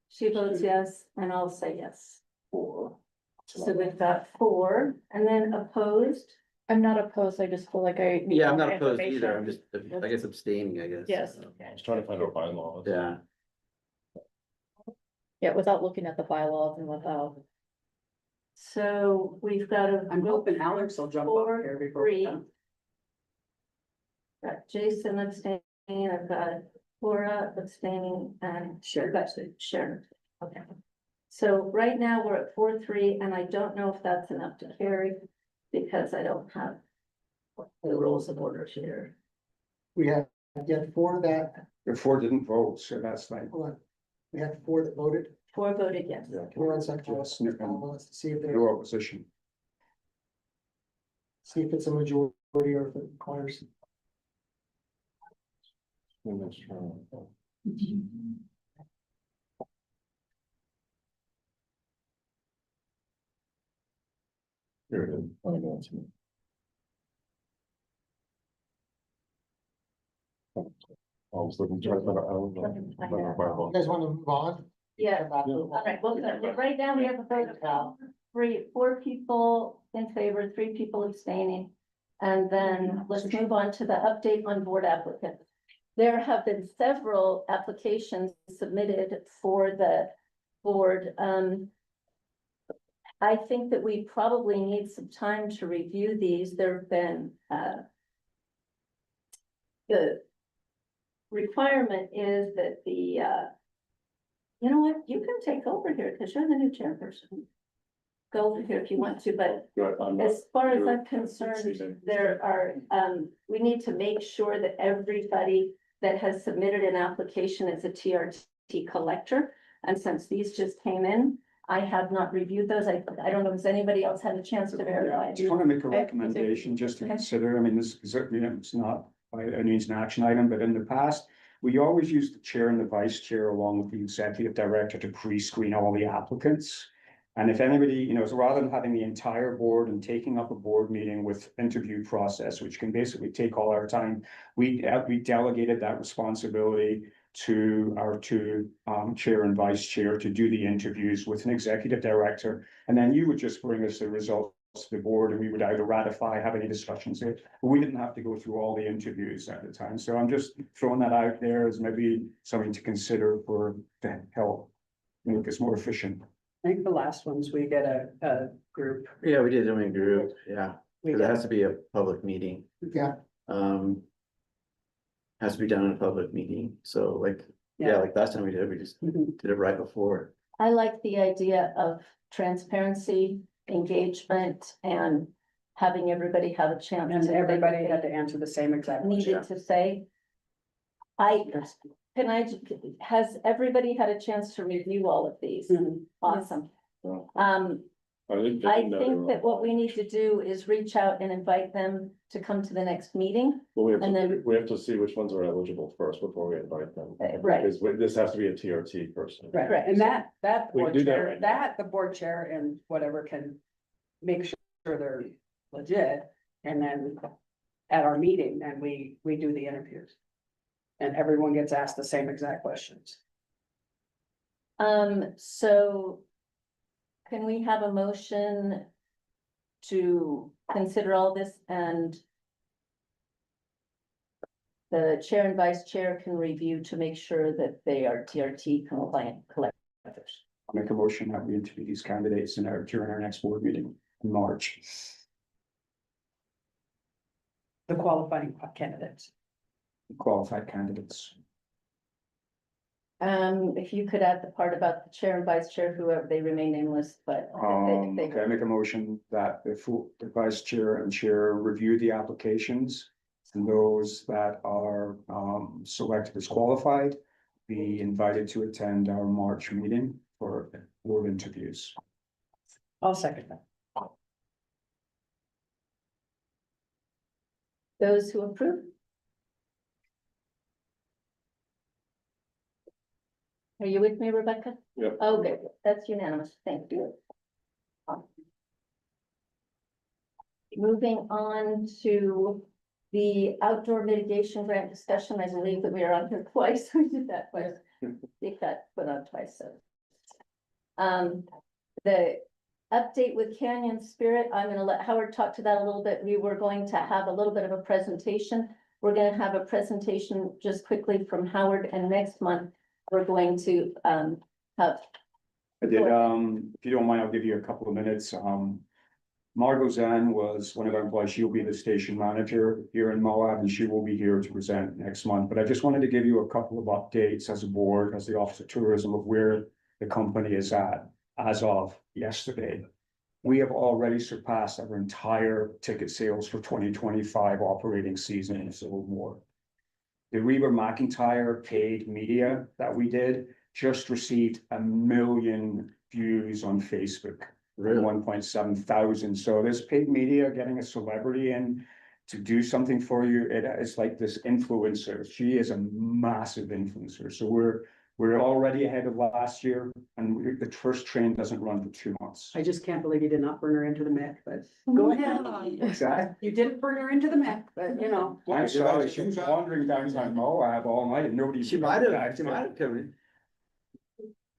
She votes yes, and I'll say yes. So we've got 4, and then opposed. I'm not opposed, I just feel like I. need yeah, I'm more not opposed either. I'm information. just, I guess abstaining, I guess. Yes. I was trying to find our bylaws. Yeah. Yeah, without looking at the bylaws and without. So we've got a. I'm hoping Alex will jump up here before we're done. Got Jason abstaining, I've got Laura abstaining, and Sure. Sharon. Okay. So right now we're at 4-3, and I don't know if that's enough to carry, because I don't have the rules of order here. We have, 4 that, The 4 didn't vote, so that's like. hold on. We have 4 that voted. 4 voted yes. We're on second. Yes, no, no. Let's see if there's, Your opposition. see if it's a majority or if it requires. Here it is. I was looking. You guys want to move on? Yeah, all right, well, right now we have a vote of 4 people in favor, 3 people abstaining. And then let's move on to the update on board applicants. There have been several applications submitted for the board. I think that we probably need some time to review these. There have been, the requirement is that the, you know what, you can take over here because you're the new chairperson. Go over here if you want to, but as far as I'm concerned, there are, we need to make sure that everybody that has submitted an application is a TRT collector. And since these just came in, I have not reviewed those. I don't know, has anybody else had a chance to verify? I just want to make a recommendation just to consider. I mean, this is, it's not by any means an action item, but in the past, we always used the chair and the vice chair along with the executive director to pre-screen all the applicants. And if anybody, so rather than having the entire board and taking up a board meeting with interview process, which can basically take all our time, we delegated that responsibility to our 2 chair and vice chair to do the interviews with an executive director. And then you would just bring us the results to the board and we would either ratify, have any discussions there. But we didn't have to go through all the interviews at the time. So I'm just throwing that out there as maybe something to consider for to help make us more efficient. I think the last ones we get a group. Yeah, we did it in a group, yeah, We because it get, has to be a public meeting. Yeah, has to be done in a public meeting. So like, yeah, Yeah. like last time we just Mhm. did it right before. I like the idea of transparency, engagement, and having everybody have a chance. And to say everybody what had they to answer the same exact question. needed to say. Has everybody had a chance to review all of these? Mhm. Awesome. Well, Um, I didn't I know they think were- that what we need to do is reach out and invite them to come to the next meeting. Well, and then- we have to see which ones are eligible first before we invite them. Right, Because this has to be a TRT person. Right, Correct. and that We board do that chair, right now. that the board chair and whatever can make sure they're legit. And then at our meeting, then we do the interviews. And everyone gets asked the same exact questions. so. Can we have a motion to consider all this and the chair and vice chair can review to make sure that they are TRT compliant collectors? I'll make a motion that we interview these candidates during our next board meeting in March. The qualifying candidates. Qualified candidates. If you could add the part about the chair and vice chair, whoever, they remain nameless, but. they- Okay, I make a motion that the vice chair and chair review the applications. And those that are selected as qualified be invited to attend our March meeting for board interviews. I'll second that. Those who approve? Are you with me, Rebecca? Yep. Okay, that's unanimous, thank you. Moving on to the outdoor mitigation grant discussion, I believe that we are on here twice, we did that twice. It got put on twice, so. The update with Canyon Spirit, I'm gonna let Howard talk to that a little bit. We were going to have a little bit of a presentation. We're gonna have a presentation just quickly from Howard, and next month, we're going to have. I did, if you don't mind, I'll give you a couple of minutes. Margot Zan was one of our employees. She'll be the station manager here in Moab, and she will be here to present next month. But I just wanted to give you a couple of updates as a board, as the Office of Tourism, of where the company is at as of yesterday. We have already surpassed our entire ticket sales for 2025 operating season and so more. The Reba McEntire paid media that we did just received 1 million views on Facebook. Really? 1.7 thousand. So this paid media, getting a celebrity in to do something for you, it's like this influencer. She is a massive influencer. So we're already ahead of last year, and the first train doesn't run for 2 months. I just can't believe you did not burn her into the mech, but go ahead. Exactly. You didn't burn her into the mech, but you know. I'm sorry, she was wandering downtown Moab all night and nobody. She might have come in.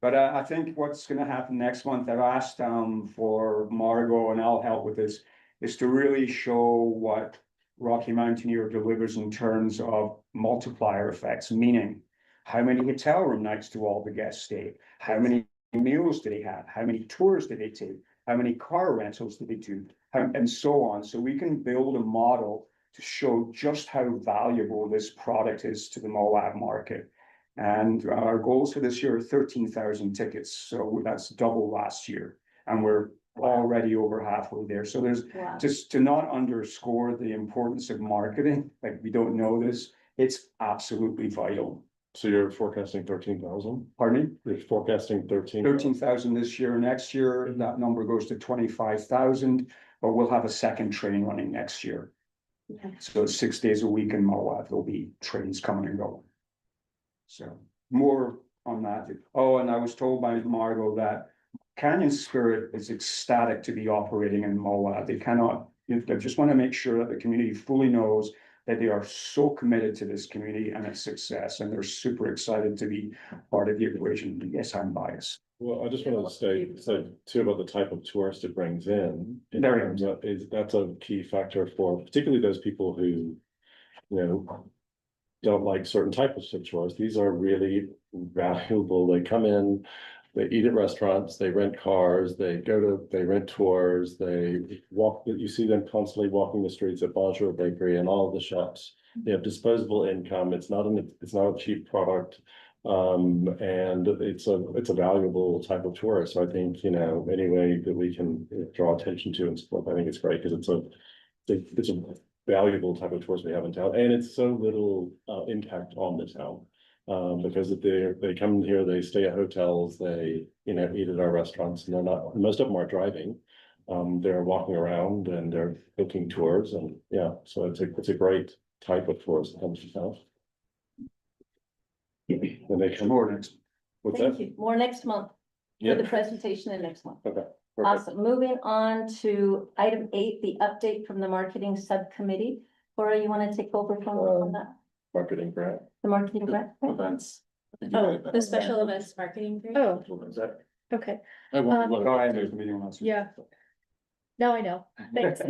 But I think what's gonna happen next month, I've asked for Margot, and I'll help with this, is to really show what Rocky Mountaineer delivers in terms of multiplier effects, meaning how many hotel room nights do all the guests stay? How many meals do they have? How many tours do they take? How many car rentals do they do? And so on. So we can build a model to show just how valuable this product is to the Moab market. And our goals for this year are 13,000 tickets. So that's double last year. And we're already over halfway there. So there's Wow. just to not underscore the importance of marketing, like we don't know this, it's absolutely vital. So you're forecasting 13,000? Pardon me? You're forecasting 13,000 this year. Next year, that number goes to 25,000, but we'll have a second train running next year. Yeah. So 6 days a week in Moab, there'll be trains coming and going. So more on that. Oh, and I was told by Margot that Canyon Spirit is ecstatic to be operating in Moab. They cannot, they just want to make sure that the community fully knows that they are so committed to this community and its success, and they're super excited to be part of the equation. Yes, I'm biased. Well, I just wanted to say too about the type of tourist it brings in. There terms of- that's a key factor for particularly those people who, don't like certain types of tourists. These are really valuable. They come in, they eat at restaurants, they rent cars, they rent tours, they walk, you see them constantly walking the streets at Bonjour Bakery and all of the shops. They have disposable income. It's not a cheap product. And it's a valuable type of tourist. So I think, you know, any way that we can draw attention to and support, I think it's great because it's a valuable type of tourist we have in town, and it's so little impact on the town. Because if they come here, they stay at hotels, they, you know, eat at our restaurants, and most of them are driving. They're walking around and they're booking tours, and yeah, so it's a great type of tourist that comes to town. And they come more next. What's Thank that? you. More next month for Yeah, the presentation and next month. okay. Perfect. Awesome. Moving on to item 8, the update from the marketing subcommittee. Cora, you want to take over from that? Marketing grant. The marketing grant? Events. Oh, the special events marketing group. Oh, Is that? okay, I won't, Um, go ahead, there's a meeting on. yeah. Now I know, thanks.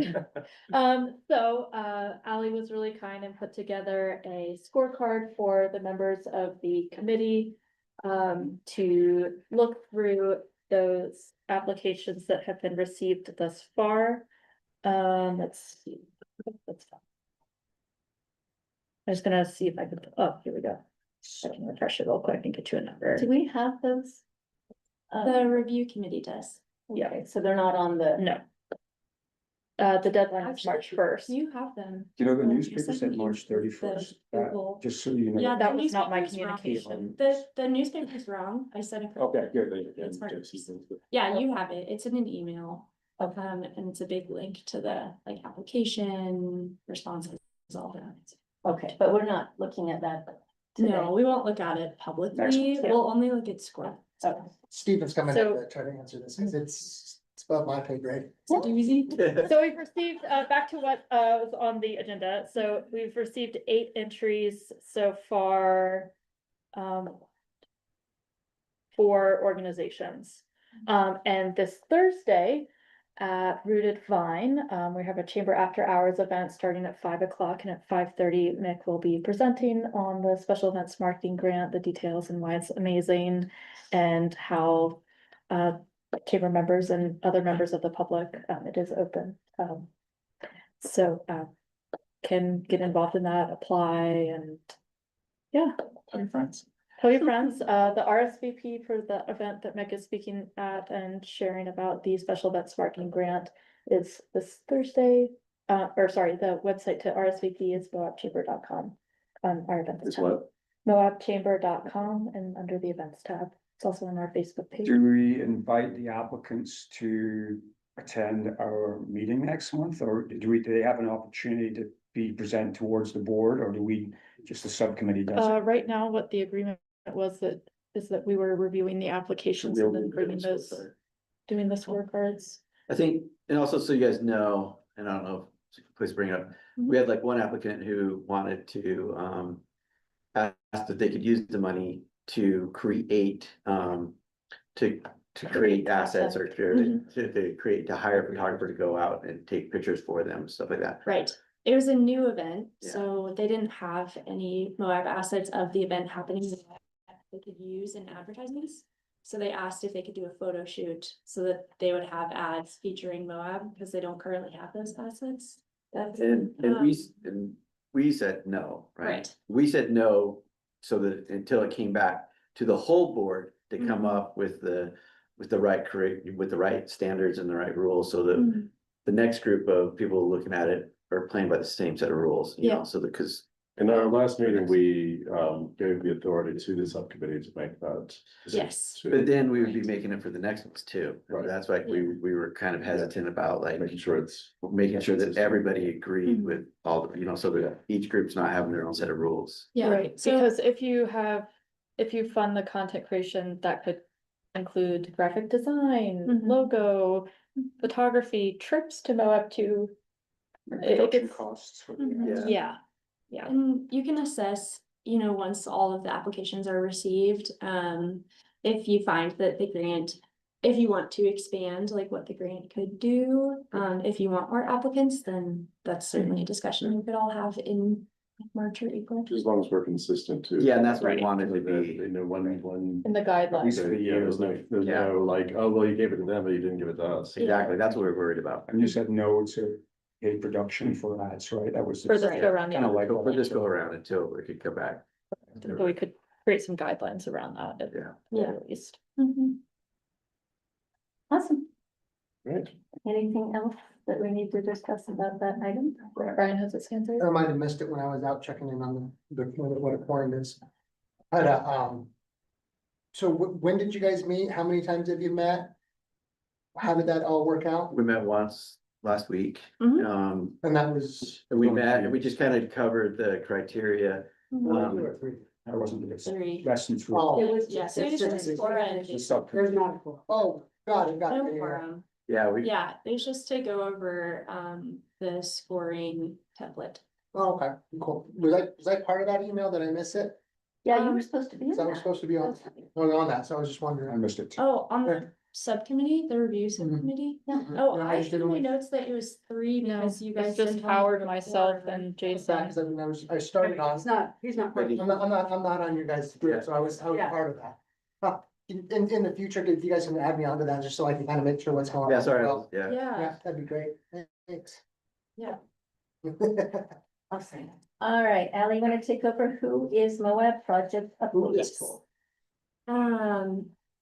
Ally was really kind and put together a scorecard for the members of the committee. To look through those applications that have been received thus far. Let's see. That's fine. I was gonna see if I could, oh, here we go. I can refresh it real quick and get you a number. Do we have those? The review committee does. Okay, so they're not on the. No. The deadline is March 1st. You have them. You know, the Um, newspaper I said sent you March 31st, Google. just so you know. Yeah, That the was not my newspaper's wrong. communication. The newspaper's wrong. I said it. Okay, good. It's March. Yeah, you have it. It's in an email. And it's a big link to the like application responses, all that. Okay, but we're not looking at that today. No, we won't look at it publicly. month. We'll only look at score. Okay. Stephen's coming in So- to try to answer this, because it's above my pay grade. It's a doozy. So we've received, back to what was on the agenda, so we've received 8 entries so far. For organizations. And this Thursday. At Rooted Vine, we have a chamber after hours event starting at 5 o'clock, and at 5:30, Mick will be presenting on the special events marketing grant, the details and why it's amazing. And how chamber members and other members of the public, it is open. So can get involved in that, apply, and yeah. Tell your friends. Tell your friends, the RSVP for the event that Mick is speaking at and sharing about the special events marketing grant is this Thursday. The website to RSVP is moabchamber.com. Our events It's tab. what? moabchamber.com, and under the events tab. It's also on our Facebook page. Do we invite the applicants to attend our meeting next month, or do they have an opportunity to be present towards the board, or do we, just the subcommittee does it? Right now, what the agreement was is that we were reviewing the applications and then bringing those, doing the scorecards. I think, and also so you guys know, and I don't know, if please bring it up, we had like one applicant who wanted to ask if they could use the money to create to create assets or to hire a photographer to go out and take pictures for them, stuff like that. Right. It was a new event, Yeah. so they didn't have any Moab assets of the event happening that they could use in advertisements. So they asked if they could do a photo shoot so that they would have ads featuring Moab because they don't currently have those assets. That's And we said no, right? Right. We said no, so that until it came back to the whole board to come up with the right standards and the right rules, so that the next group of people looking at it are playing by the same set of rules, you know, so that, because In our last meeting, we gave the authority to the subcommittee to make that. Yes. but then we would be making it for the next ones too. Right. That's why we were kind of hesitant about like Making sure it's. making sure that everybody agreed Mhm. with all the, you know, so that each group's not having their own set of rules. Yeah, Right, so because if you fund the content creation, that could include graphic design, Mhm. logo, photography, trips to Moab to. Production gets- costs. for Mhm. the- Yeah, yeah. and you can assess, once all of the applications are received, if you find that the grant, if you want to expand, like what the grant could do, if you want more applicants, then that's certainly a discussion we could all have in March or April. As long as we're consistent too. Yeah, and that's what we Right. wanted to That, be. you know, one. In the guidelines. Yeah, there's Yeah. no like, oh, well, you gave it to them, but you didn't give it to us. Exactly, that's what we're worried about. And you said no to a production for ads, right? That was. For this go around, Kind of like. For this go around until we could come back. So we could create some guidelines around that at Yeah. the very least. Awesome. Right. Anything else that we need to discuss about that item? Brian has his hands raised. I might have missed it when I was out checking in on what a quorum is. But, so when did you guys meet? How many times have you met? How did that all work out? We met once last week. Mhm. And that was. We met and we just kind of covered the criteria. Two or three. I wasn't. Three. Less than three. Oh. It was Yeah, just. so it's just for The sub- There's not a quorum. Oh, got it, got No it. Yeah. quorum. Yeah, we, Yeah, it's just to go over the scoring template. Oh, okay, cool. Was I part of that email? Did I miss it? Yeah, you were supposed to be in So I was that. supposed to be on that, so I was just I wondering. missed it. Oh, on the subcommittee, the review subcommittee? Yeah. Oh, Yeah, I I just had in my didn't- notes that it was three No, because you guys. it's just didn't want Howard, to myself quorum. and Yeah, Jason. 'cause I started on. It's not, he's not. But he- I'm not on your guys' group, so I was Yeah. part of that. In the future, if you guys can add me onto that, just so I can kind of make sure what's going on. yeah, sorry, Well, yeah. Yeah, that'd be great. Thanks. Yeah. Awesome. All right, Ally, you wanna take over? Who is Moab Project Update? Yes.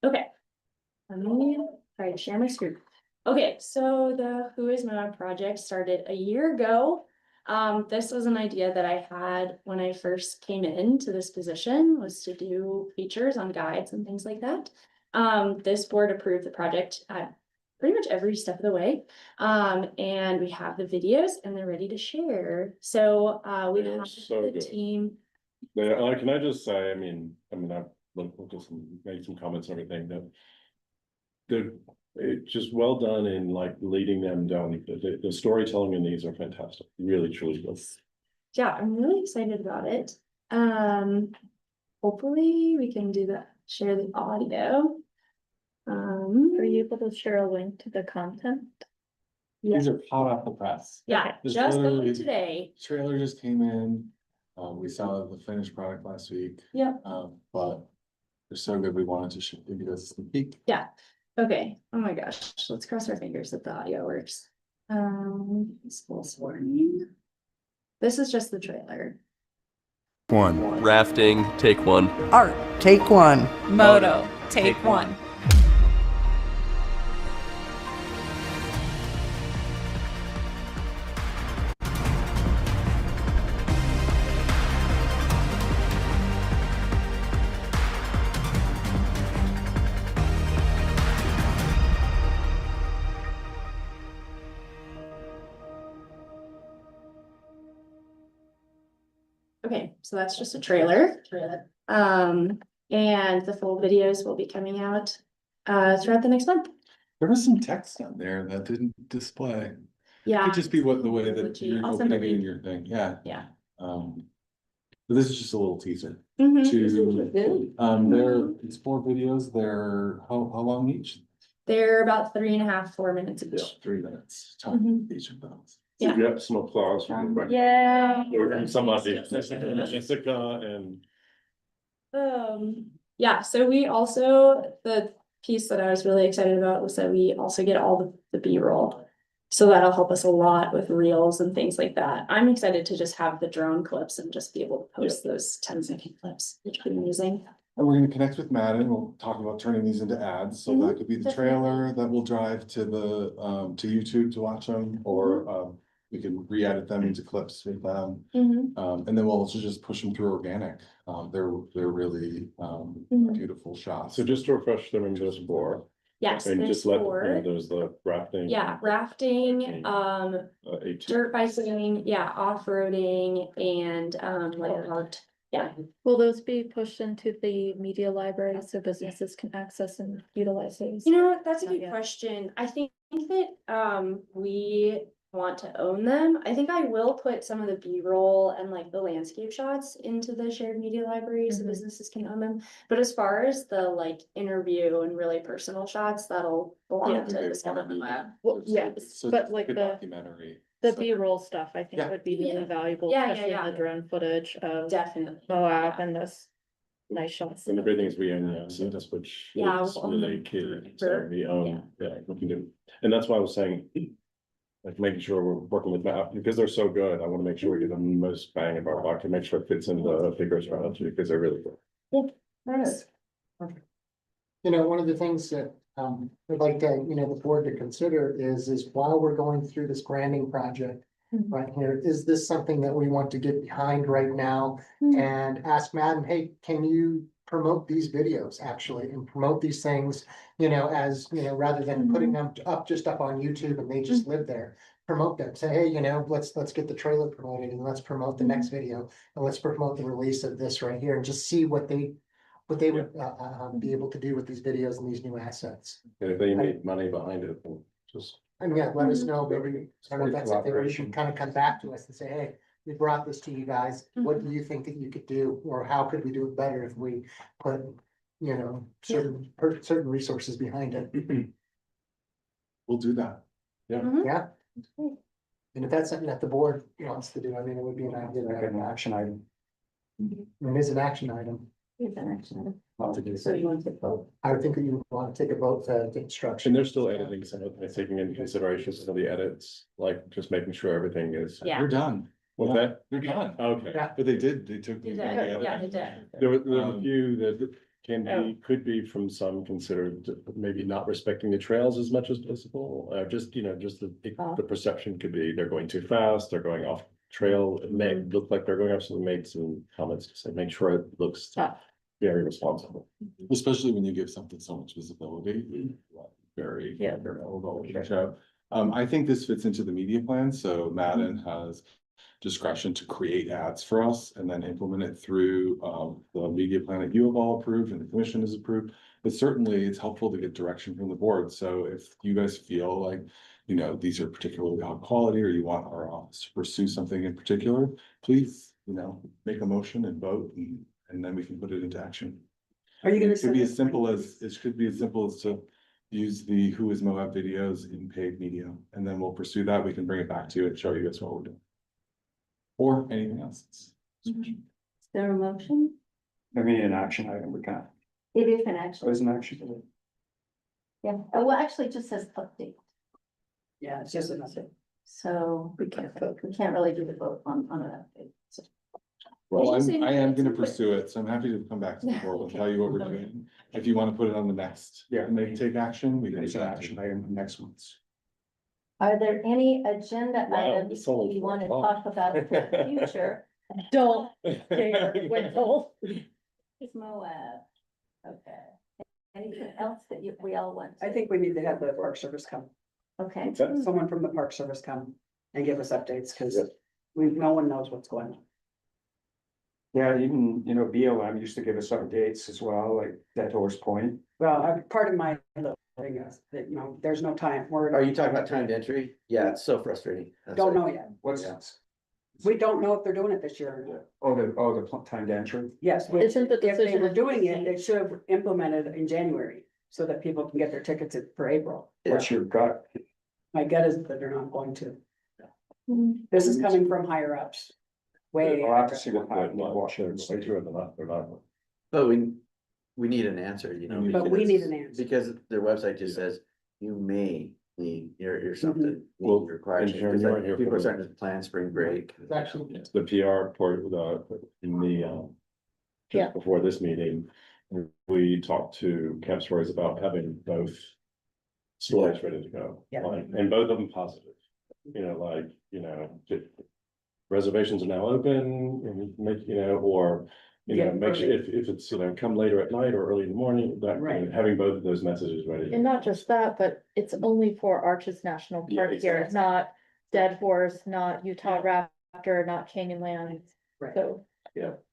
Okay. Let me try to share my screen. Okay, so the Who is Moab project started a year ago. This was an idea that I had when I first came into this position, was to do features on guides and things like that. This board approved the project at pretty much every step of the way. And we have the videos and they're ready to share. So we They are have so the good. team. Can I just say, I've just made some comments and everything that. It's just well done in like leading them down, the storytelling in these are fantastic, really truly good. Yeah, I'm really excited about it. Hopefully we can do that, share the audio. Are you able to share a link to the content? Yeah, These are hot off the press. yeah, Just just literally- today. Trailer just came in. We saw the finished product last week. Yep. But they're so good, we wanted to give you guys a sneak peek. Yeah, okay, oh my gosh, let's cross our fingers that the audio works. It's full warning. This is just the trailer. One. Rafting, take one. Art, take one. Moto, take one. Okay, so that's just a trailer. And the full videos will be coming out throughout the next month. There was some text on there that didn't display. Yeah. Could just be what the way that Technology. you're I'll send opening a it in link. your thing, yeah. Yeah. But this is just a little teaser Mhm. to, it's 4 videos, they're, how long each? They're about 3.5, 4 minutes Yeah, each. 3 minutes, Mhm. each of those. Yeah. You have some applause from the. Yeah. From somebody, Jessica and. Yeah, so we also, the piece that I was really excited about was that we also get all the B-roll. So that'll help us a lot with reels and things like that. I'm excited to just have the drone clips and just be able to post those 10-second clips, which I'm using. And we're gonna connect with Matt and we'll talk about turning these into ads, so that could be the definitely. trailer that will drive to the, to YouTube to watch them, or, we can re-edit them into clips with them. Mhm. And then we'll also just push them through organic, they're really, Mhm. beautiful shots. So just to refresh them in just 4. Yes, And there's just let, 4. there's the rafting. Yeah, rafting, AT. dirt biking, yeah, off-roading and art. Yeah, Will those be pushed into the media library so businesses can access and utilize those? you know, that's a Not good yet. question. I think that we want to own them. I think I will put some of the B-roll and like the landscape shots into the shared media library so Mhm. businesses can own them. But as far as the like interview and really personal shots, that'll belong Yeah. to Discover Moab. Well, yeah, So but it's like a the documentary. The B-roll stuff, I think Yeah. would be really valuable, Yeah, yeah, especially yeah. the drone footage of Definitely. Moab and this nice shots. And the great thing is we own the assets, which Yeah, is we'll own really them key. So forever. we own, yeah, we can do, and that's why I was saying. Like making sure we're working with Matt, because they're so good, I wanna make sure we get the most bang of our buck and make sure it fits in the bigger strategy, because they're really good. You know, one of the things that, I'd like to, you know, the board to consider is while we're going through this branding project. Mhm. Right here, is this something that we want to get behind right now Mhm. and ask Madden, hey, can you promote these videos actually and promote these things? You know, as, you know, rather than putting them just up on YouTube and they just live there. Promote them, say, hey, you know, let's get the trailer promoted and let's promote the next video. And let's promote the release of this right here and just see what they would be able to do with these videos and these new assets. And if they need money behind it, then just. And yeah, let us know, maybe, I don't know if that's something where you can kind of come back to us and say, hey, we brought this to you guys. What do you think that you could do? Or how could we do it better if we put, you know, certain resources behind it? We'll do that. Yeah. And if that's something that the board wants to do, I mean, it would be an idea, Like an action item. it is an action item. Not to do. So you want to vote? I would think that you would want to take a vote to instruction. And they're still editing some of it, taking into consideration some of the edits, like just making sure everything is. Yeah. They're done. What's that? They're done. Okay. Yeah. But they took. They the- did, yeah, they did. There were a Um, few that can be, could be from some considered maybe not respecting the trails as much as possible. Just, you know, just the perception could be they're going too fast, they're going off trail. It may look like they're going off, so we made some comments to say, make sure it looks very responsible. Especially when you give something so much visibility, very, Yeah. very overall show. I think this fits into the media plan, so Madden has discretion to create ads for us and then implement it through the media plan that you have all approved and the commission has approved. But certainly it's helpful to get direction from the board. So if you guys feel like, you know, these are particularly high quality or you want our office to pursue something in particular, please, you know, make a motion and vote and then we can put it into action. Are you gonna It could be send as simple as, it could be as simple as to use the Who is Moab videos in paid media, and then we'll pursue that. We can bring it back to you and show you guys what we're doing. Or anything else. Is there a motion? I mean, an action item, we can't. It is an It action. was an action. item. Yeah, oh, well, actually, it just says update, Yeah, it's just another. so we can't vote, we can't really do the vote on an update. So Well, Did you say I am that's gonna it? pursue it, so I'm happy to come back to the board and tell you what we're doing. If you wanna put it on the next, Yeah. and they take action, we can It's do an that. action item for next month's. Are there any agenda Wow, items it's only you want to 4 talk about in the future? Don't dare, Wendell. It's Moab. Okay. Anything else that we all want? I think we need to have the Park Service come, Okay. someone from the Park Service come and give us updates, because no one knows what's going on. Yeah, even, you know, BLM used to give us updates as well, like Dead Horse Point. Well, part of my little thing is that, you know, there's no time, Are you talking about timed entry? Yeah, it's so frustrating. That's don't like- know yet. What's, We don't know if they're doing it this year or not. the time to entry? Yes, which, Isn't the if they decision were in doing it, December? they should have implemented in January, so that people can get their tickets for April. What's your gut? My gut is that they're not going to. This is coming from higher ups. Way. I'll have to see what happens. Stay true or not, they're not. But we need an answer, you know. But we because- need an answer. Because their website just says, you may need your something. Well, Required. and Sharon, you weren't here People for are the- starting to plan spring break. It's actually, The PR for in the Yeah. just before this meeting, we talked to Camp Stories about having both stories ready to go. Yeah. Like, and both of them positive, you know, like, you know, reservations are now open and make, you know, or, you know, Yeah, make sure if it's, you know, come later at night or early in the morning, that, Right. having both of those messages ready. And not just that, but it's only for Arches National Yeah, Park here, exactly. not Dead Horse, not Utah Raptor, not Canyonlands. Right. So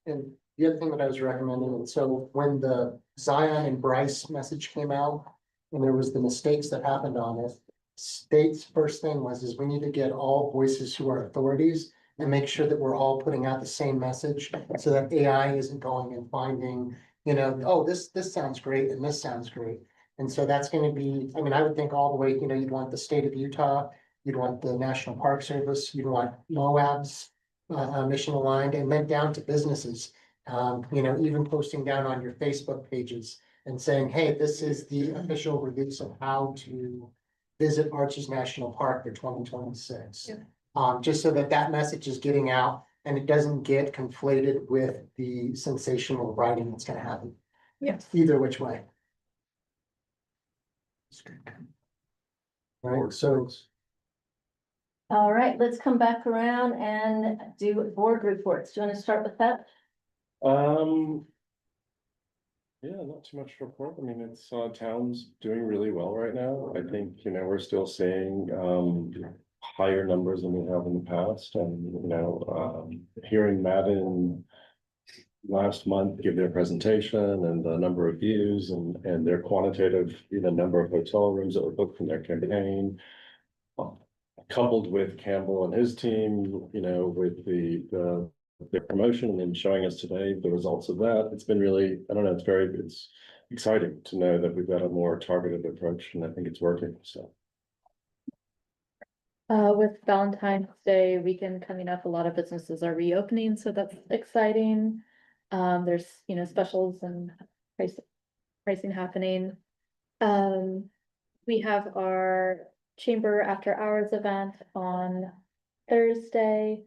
and the other thing that I was recommending, and so when the Zion and Bryce message came out, and there was the mistakes that happened on it, state's first thing is we need to get all voices who are authorities and make sure that we're all putting out the same message, so that AI isn't going and finding, you know, oh, this sounds great and this sounds great. And so that's gonna be, I mean, I would think all the way, you know, you'd want the state of Utah you'd want the National Park Service, you'd want Moab's mission aligned, and then down to businesses. You know, even posting down on your Facebook pages and saying, hey, this is the official release of how to visit Arches National Park for 2026. Just so that that message is getting out and it doesn't get conflated with the sensational writing that's gonna happen. Yes. Either which way. Right, so All right, let's come back around and do board reports. Do you want to start with that? Yeah, not too much to report. I mean, it's, town's doing really well right now. I think, you know, we're still seeing, higher numbers than we have in the past, and, you know, hearing Madden last month give their presentation and the number of views and their quantitative, you know, number of hotel rooms that were booked from their campaign. Coupled with Campbell and his team, you know, with their promotion and then showing us today the results of that, it's been really, I don't know, it's exciting to know that we've got a more targeted approach, and I think it's working, so. With Valentine's Day weekend coming up, a lot of businesses are reopening, so that's exciting. There's, you know, specials and pricing happening. We have our chamber after hours event on Thursday,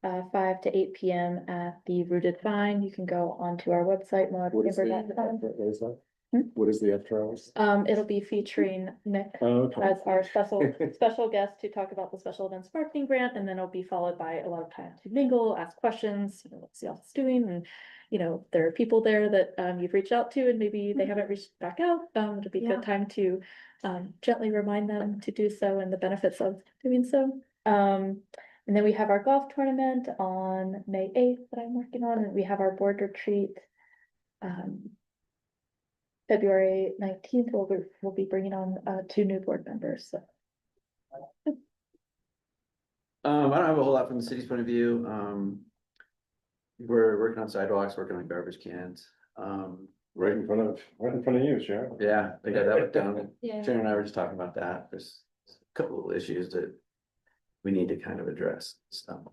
5 to 8 p.m. at the Rooted Vine. You can go onto our website. What is the after hours? It'll be featuring Nick Okay. as our special guest to talk about the special events marketing grant, and then it'll be followed by a lot of time to mingle, ask questions, you know, what's the office doing, and you know, there are people there that you've reached out to and maybe they haven't reached back out. It'll be a good time to gently remind them to do so and the benefits of doing so. And then we have our golf tournament on May 8th that I'm working on, and we have our board retreat. February 19th, we'll be bringing on 2 new board members, so. I don't have a whole lot from the city's point of view. We're working on sidewalks, working on garbage cans. Right in front of you, Sharon. Yeah, I got that done. Yeah. Sharon and I were just talking about that. There's a couple of issues that we need to kind of address, so,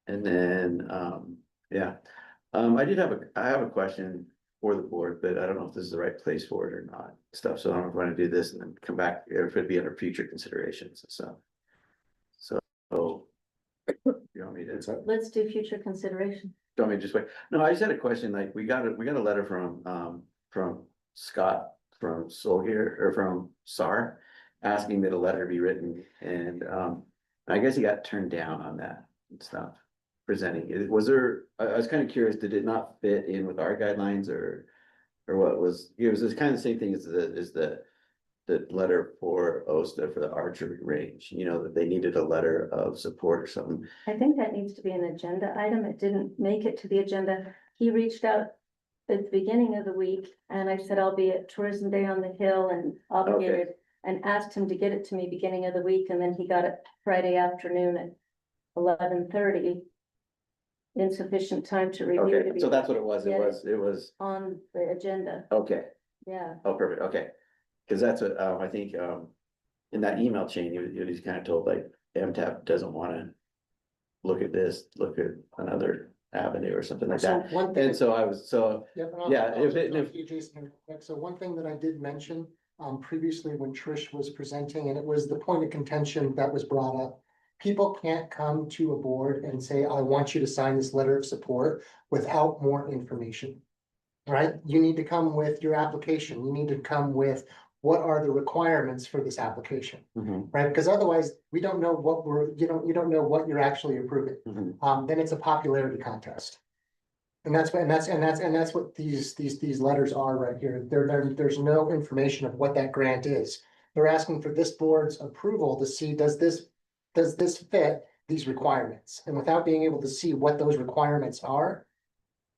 and then, yeah. I have a question for the board, but I don't know if this is the right place for it or not, stuff, so I don't know if I want to do this and then come back, or if it'd be under future considerations and stuff. So, you want me to? Let's do future consideration. Don't me just wait. No, I just had a question. Like we got a letter from Scott from Solgier or from SAR asking that a letter be written, and I guess he got turned down on that and stuff. Presenting it. Was there, I was kind of curious, did it not fit in with our guidelines or what was, it was this kind of the same thing as the letter for OSTA for the archery range, you know, that they needed a letter of support or something. I think that needs to be an agenda item. It didn't make it to the agenda. He reached out at the beginning of the week and I said, I'll be at Tourism Day on the Hill and obligated and asked him to get it to me beginning of the week. And then he got it Friday afternoon at 11:30. Insufficient time to review. Okay, so that's what it was. It was on the agenda. Okay. Yeah. Oh, perfect. Okay. Cause that's what, I think, in that email chain, he was kind of told like MTAP doesn't want to look at this, look at another avenue or something like that. one thing. And so I was, yeah. So one thing that I did mention, previously when Trish was presenting, and it was the point of contention that was brought up. People can't come to a board and say, I want you to sign this letter of support without more information. Right? You need to come with your application. You need to come with what are the requirements for this application, right? Because otherwise we don't know what you don't know what you're actually approving. Then it's a popularity contest. And that's what these letters are right here. There's no information of what that grant is. They're asking for this board's approval to see, does this fit these requirements? And without being able to see what those requirements are,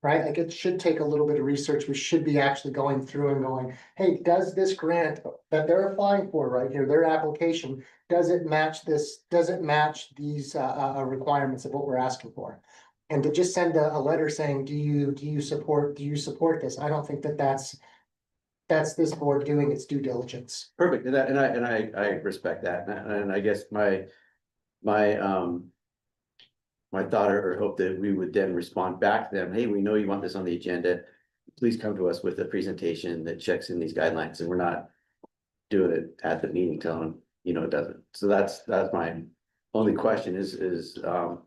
right? Like it should take a little bit of research. We should be actually going through and going, hey, does this grant that they're applying for right here, their application, does it match this? Does it match these requirements of what we're asking for? And to just send a letter saying, do you support this? I don't think that that's that's this board doing its due diligence. Perfect, and I respect that, and I guess my thought or hope that we would then respond back to them, hey, we know you want this on the agenda. Please come to us with a presentation that checks in these guidelines, and we're not doing it at the meeting, telling them, you know, it doesn't. So that's my only question is there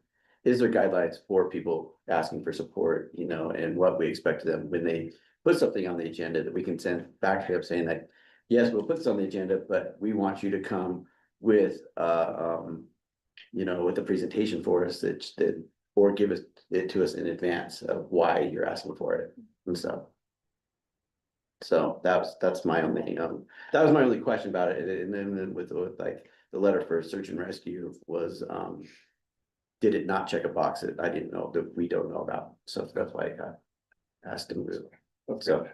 guidelines for people asking for support, you know, and what we expect of them when they put something on the agenda that we can send back to them saying that, yes, we'll put this on the agenda, but we want you to come with, you know, with a presentation for us that, or give it to us in advance of why you're asking for it and stuff. So that's my only, that was my only question about it. And then with like the letter for search and rescue was, did it not check a box that I didn't know, that we don't know about? So that's why I got asked him. So,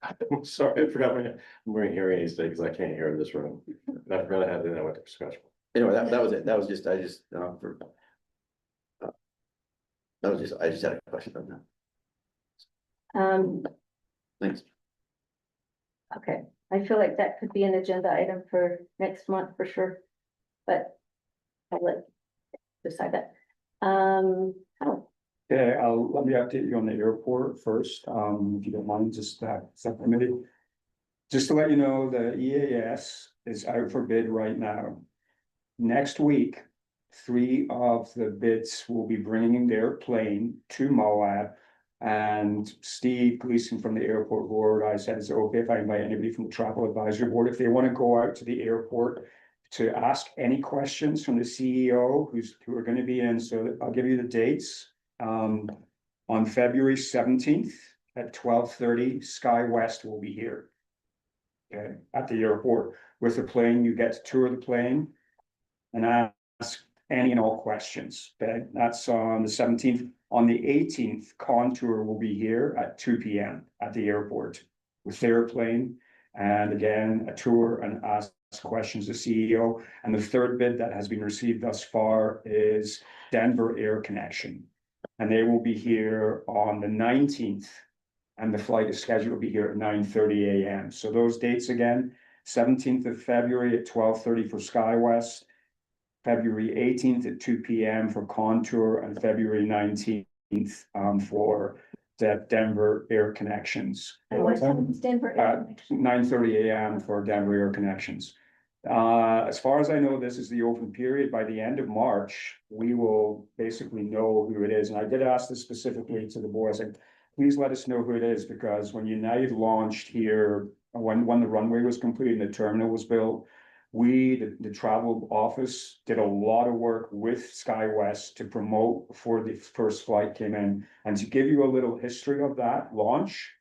I'm sorry, I forgot I'm wearing hearing aids today because I can't hear in this room. I forgot I had it, I went to discussion. anyway, that was it. That was just, I just had a question on that. Thanks. Okay, I feel like that could be an agenda item for next month for sure, but I'll let decide that. Oh, Okay, let me update you on the airport first, if you don't mind, just that subcommittee. Just to let you know, the EAS is out for bid right now. Next week, 3 of the bids will be bringing their plane to Moab. And Steve Gleason from the airport board, I said, is it okay if I invite anybody from the travel advisory board, if they want to go out to the airport to ask any questions from the CEO who are going to be in? So I'll give you the dates. On February 17th at 12:30, SkyWest will be here. Okay, at the airport with the plane. You get to tour the plane and ask any and all questions. Okay, that's on the 17th. On the 18th, Contour will be here at 2 p.m. at the airport with their plane. And again, a tour and ask questions to CEO. And the third bid that has been received thus far is Denver Air Connection. And they will be here on the 19th. And the flight is scheduled to be here at 9:30 a.m. So those dates again, 17th of February at 12:30 for SkyWest, February 18th at 2 p.m. for Contour, and February 19th for the Denver Air Connections. and what time is Denver? 9:30 a.m. for Denver Air Connections. As far as I know, this is the open period. By the end of March, we will basically know who it is. And I did ask this specifically to the boys, and please let us know who it is, because when United launched here, when the runway was completed and the terminal was built, the travel office did a lot of work with SkyWest to promote before the first flight came in. And to give you a little history of that launch,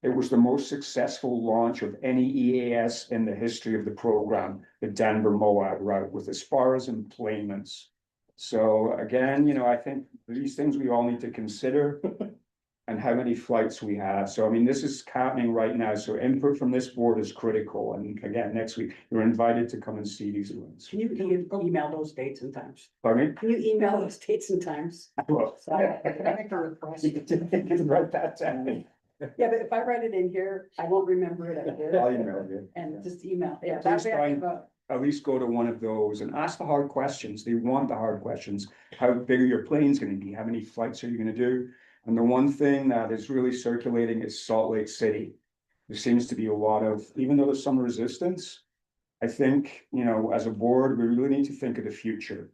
it was the most successful launch of any EAS in the history of the program, the Denver Moab route, with as far as employments. So again, you know, I think these things we all need to consider and how many flights we have. So, I mean, this is happening right now. So input from this board is critical. And again, next week, you're invited to come and see these ones. Can you email those dates and times? Pardon me? Can you email those dates and times? Well, Sorry. Can I make a request? you can write that down. Yeah, but if I write it in here, I won't remember it up here. I'll email you. And just email, yeah. Please that way I try can and- vote. At least go to one of those and ask the hard questions. They want the hard questions. How big are your planes going to be? How many flights are you going to do? And the one thing that is really circulating is Salt Lake City. There seems to be a lot of, even though there's some resistance, I think, you know, as a board, we really need to think of the future.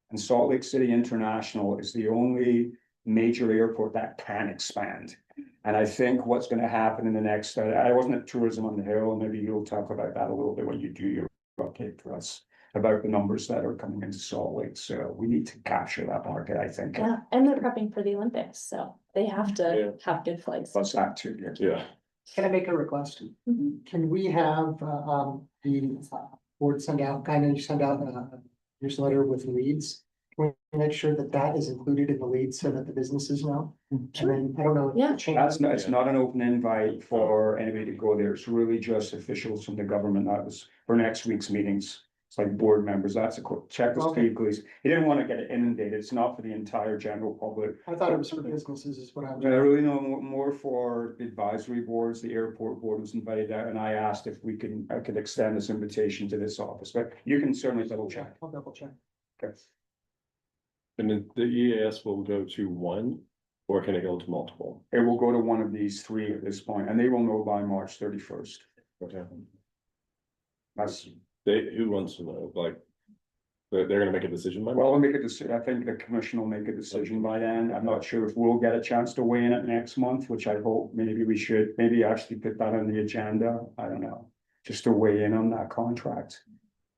And Salt Lake City International is the only major airport that can expand. And I think what's going to happen in the next, I wasn't at Tourism on the Hill, maybe you'll talk about that a little bit when you do your update for us about the numbers that are coming into Salt Lake. So we need to capture that market, I think. Yeah, and they're prepping for the Olympics, so they have to have good flights. Plus that too, Yeah. Can I make a request? Mhm. Can we have, the board send out a newsletter with leads? Can we make sure that that is included in the leads so that the businesses know? And then, I don't know. if Yeah. the change- That's not, it's not an open invite for anybody to go there. It's really just officials from the government. That was for next week's meetings. It's like board members, that's a quick check with Okay. Steve Gleason. He didn't want to get it inundated. It's not for the entire general public. I thought it was for businesses is what I was. I really know more for advisory boards. The airport board was invited out, and I asked if I could extend this invitation to this office, but you can certainly double check. I'll double check. Okay. And then the EAS will go to one, or can it go to multiple? It will go to one of these three at this point, and they will know by March 31st. Okay. That's, Who wants to know, like, they're gonna make a decision by? well, I'll make a decision. I think the commission will make a decision by then. I'm not sure if we'll get a chance to weigh in it next month, which I hope maybe we should, maybe actually put that on the agenda. I don't know, just to weigh in on that contract.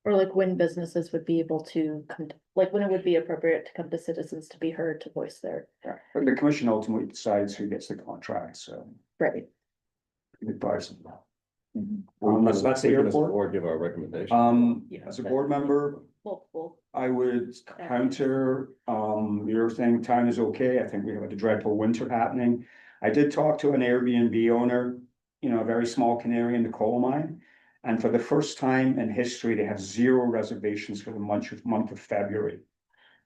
Or like when businesses would be able to come, like when it would be appropriate to come to citizens to be heard, to voice their, Yeah, but the commission ultimately decides who gets the contract, so. right. Advice. Unless That's the airport. Or give our recommendation. Yeah, As a but- board member, Multiple. I would counter, your thing, time is okay. I think we have a dreadful winter happening. I did talk to an Airbnb owner, you know, a very small canary in the coal mine. And for the first time in history, they have 0 reservations for the month of February.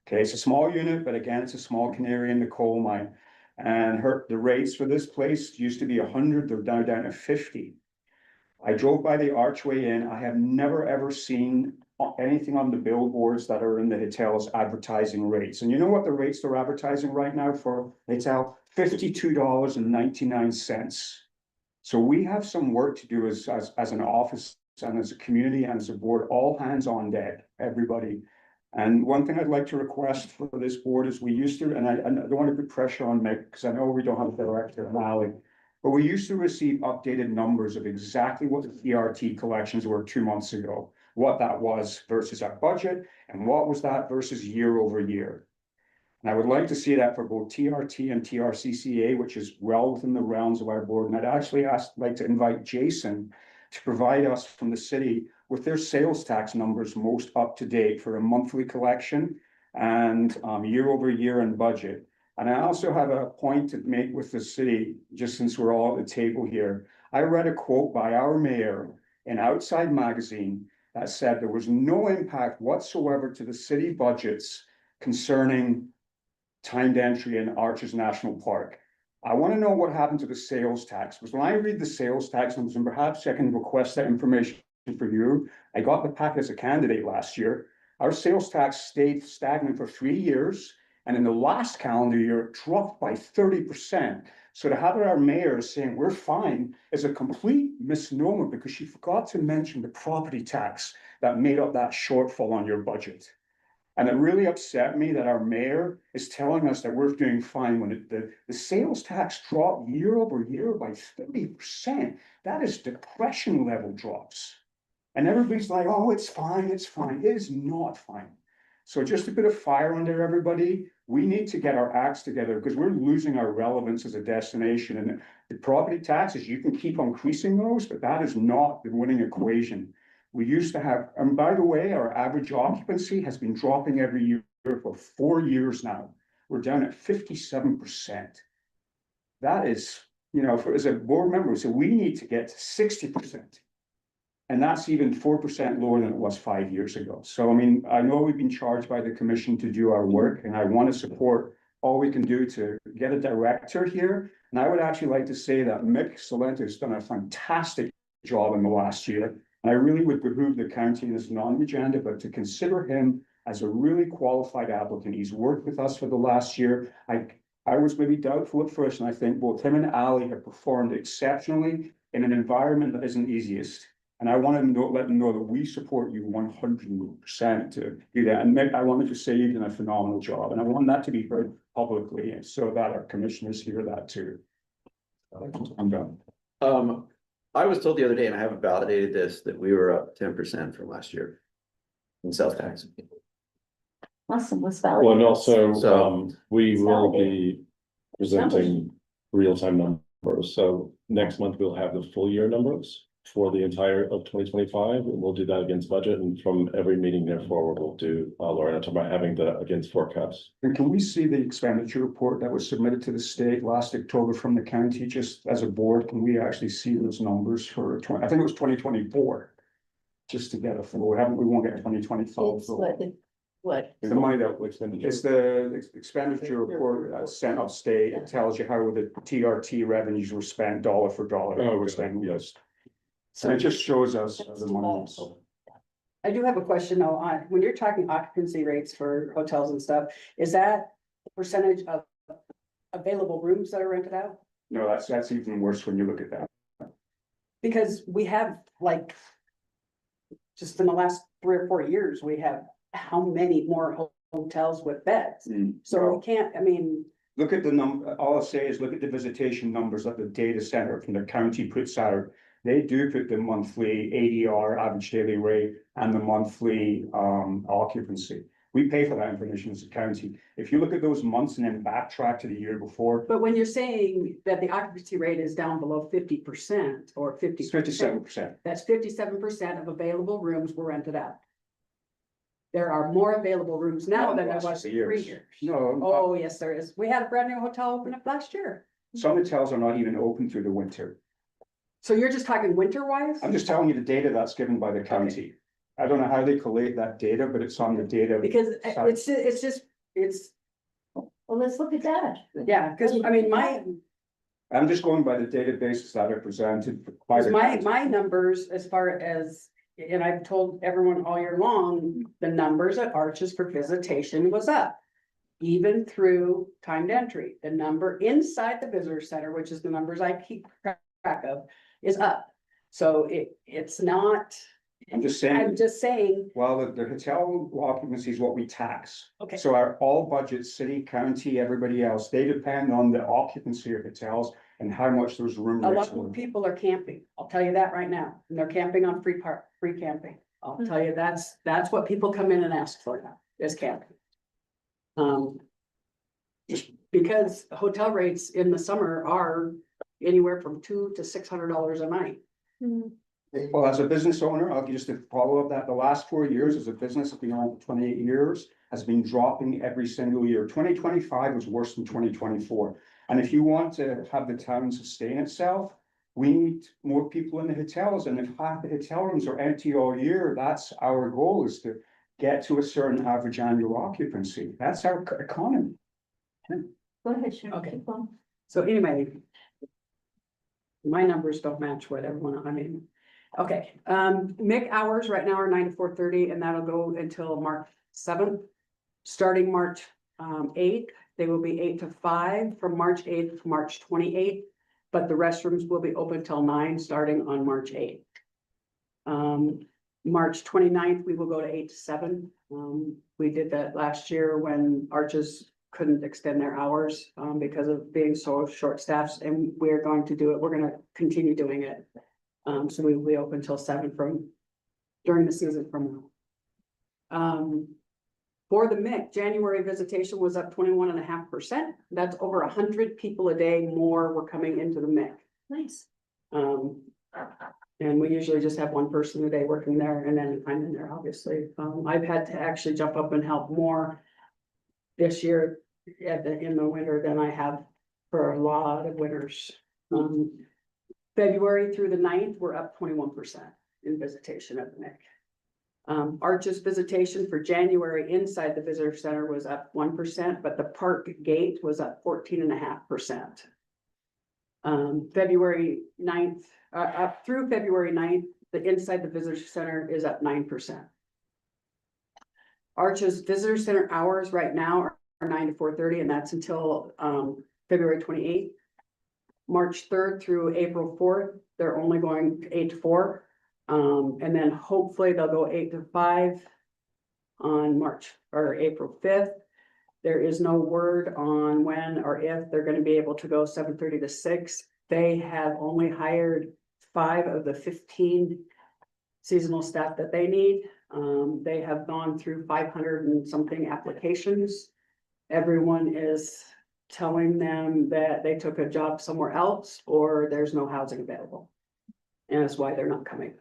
Okay, it's a small unit, but again, it's a small canary in the coal mine. And the rates for this place used to be 100, they're now down to 50. I drove by the Archway Inn. I have never ever seen anything on the billboards that are in the hotels advertising rates. And you know what the rates they're advertising right now for hotel? $52.99. So we have some work to do as an office and as a community and as a board, all hands on deck, everybody. And one thing I'd like to request for this board is we used to, and I don't want to put pressure on Mick, because I know we don't have a director in Ally, but we used to receive updated numbers of exactly what the TRT collections were 2 months ago, what that was versus our budget, and what was that versus year over year. And I would like to see that for both TRT and TRCCA, which is well within the realms of our board. And I'd actually like to invite Jason to provide us from the city with their sales tax numbers most up to date for a monthly collection and year over year and budget. And I also have a point to make with the city, just since we're all at the table here. I read a quote by our mayor in Outside Magazine that said there was no impact whatsoever to the city budgets concerning timed entry in Arches National Park. I want to know what happened to the sales tax, because when I read the sales tax numbers, and perhaps I can request that information for you. I got the packet as a candidate last year. Our sales tax stayed stagnant for 3 years. And in the last calendar year, it dropped by 30%. So to have our mayor saying we're fine is a complete misnomer, because she forgot to mention the property tax that made up that shortfall on your budget. And it really upset me that our mayor is telling us that we're doing fine when the sales tax dropped year over year by 30%. That is depression level drops. And everybody's like, oh, it's fine, it's fine. It is not fine. So just a bit of fire under everybody. We need to get our acts together, because we're losing our relevance as a destination. And the property taxes, you can keep increasing those, but that is not the winning equation. We used to have, and by the way, our average occupancy has been dropping every year for 4 years now. We're down at 57%. That is, you know, as a board member, so we need to get to 60%. And that's even 4% lower than it was 5 years ago. So, I mean, I know we've been charged by the commission to do our work, and I want to support all we can do to get a director here. And I would actually like to say that Mick Salenta has done a fantastic job in the last year. And I really would behoove the county, and this is not on the agenda, but to consider him as a really qualified applicant. He's worked with us for the last year. I was maybe doubtful at first, and I think both him and Ali have performed exceptionally in an environment that isn't easiest. And I want to let them know that we support you 100% to do that. And Mick, I want to just say you've done a phenomenal job, and I want that to be heard publicly, so that our commissioners hear that too. I'm done. I was told the other day, and I haven't validated this, that we were up 10% from last year in sales tax. Awesome, let's Well, validate. and also, So- we will Validate. be presenting real-time numbers. So next month we'll have the full year numbers for the entire of 2025. And we'll do that against budget, and from every meeting there forward, we'll do, Laura, talk about having the against forecast. And can we see the expenditure report that was submitted to the state last October from the county, just as a board? Can we actually see those numbers for I think it was 2024? just to get a full, we won't get 2025. It's what? The money that was, it's the expenditure report sent off state. It tells you how the TRT revenues were spent dollar for dollar. Oh, We're okay, spending yes. So it just shows us the money. I do have a question though, on, when you're talking occupancy rates for hotels and stuff, is that the percentage of available rooms that are rented out? No, that's even worse when you look at that. Because we have like, just in the last 3 or 4 years, we have how many more hotels with beds? So we can't, I mean, Look at the all I'll say is look at the visitation numbers that the data center from the county puts out. They do put the monthly ADR, average daily rate, and the monthly occupancy. We pay for that information as a county. If you look at those months and then backtrack to the year before, but when you're saying that the occupancy rate is down below 50% or 50%. it's 57%. That's 57% of available rooms were rented out. There are more available rooms now than there was in 3 years. No, Oh, yes, there is. We had a brand new hotel open up last year. some hotels are not even open through the winter. So you're just talking winter wise? I'm just telling you the data that's given by the county. I don't know how they collate that data, but it's on the data. Because it's, Well, let's look at that. yeah, because I mean, I'm just going by the databases that are presented by the county. my numbers as far as, and I've told everyone all year long, the numbers at Arches for visitation was up. Even through timed entry, the number inside the visitor center, which is the numbers I keep track of, is up. So it's not, I'm just I'm saying, just saying, well, the hotel occupancy is what we tax. okay, So our all budgets, city, county, everybody else, they depend on the occupancy of hotels and how much those room a rates lot are. of people are camping. I'll tell you that right now. And they're camping on free camping. I'll tell you, that's what people come in and ask for now, is camping. Just because hotel rates in the summer are anywhere from $200 to $600 a night. Well, as a business owner, I'll just to follow up that the last 4 years as a business, I've been on for 28 years, has been dropping every single year. 2025 was worse than 2024. And if you want to have the town sustain itself, we need more people in the hotels. And if half the hotel rooms are empty all year, that's our goal, is to get to a certain average annual occupancy. That's our economy. Go ahead, Sharon. Okay. Keep going. So anyway, my numbers don't match what everyone, I mean, okay, MIC hours right now are 9 to 4:30, and that'll go until March 7th. Starting March 8th, they will be 8 to 5 from March 8th to March 28th, but the restrooms will be open till 9, starting on March 8th. March 29th, we will go to 8 to 7. We did that last year when Arches couldn't extend their hours because of being so short staffed, and we're going to do it. We're gonna continue doing it. So we will be open till 7 from during the season from now. For the MIC, January visitation was up 21.5%. That's over 100 people a day more were coming into the MIC. Nice. And we usually just have one person a day working there, and then I'm in there, obviously. I've had to actually jump up and help more this year in the winter than I have for a lot of winters. February through the 9th, we're up 21% in visitation at the MIC. Arches visitation for January inside the visitor center was up 1%, but the park gate was up 14.5%. February 9th, up through February 9th, the inside the visitor center is up 9%. Arches visitor center hours right now are 9 to 4:30, and that's until February 28th. March 3rd through April 4th, they're only going 8 to 4. And then hopefully they'll go 8 to 5 on March or April 5th. There is no word on when or if they're going to be able to go 7:30 to 6. They have only hired 5 of the 15 seasonal staff that they need. They have gone through 500 and something applications. Everyone is telling them that they took a job somewhere else or there's no housing available. And that's why they're not coming.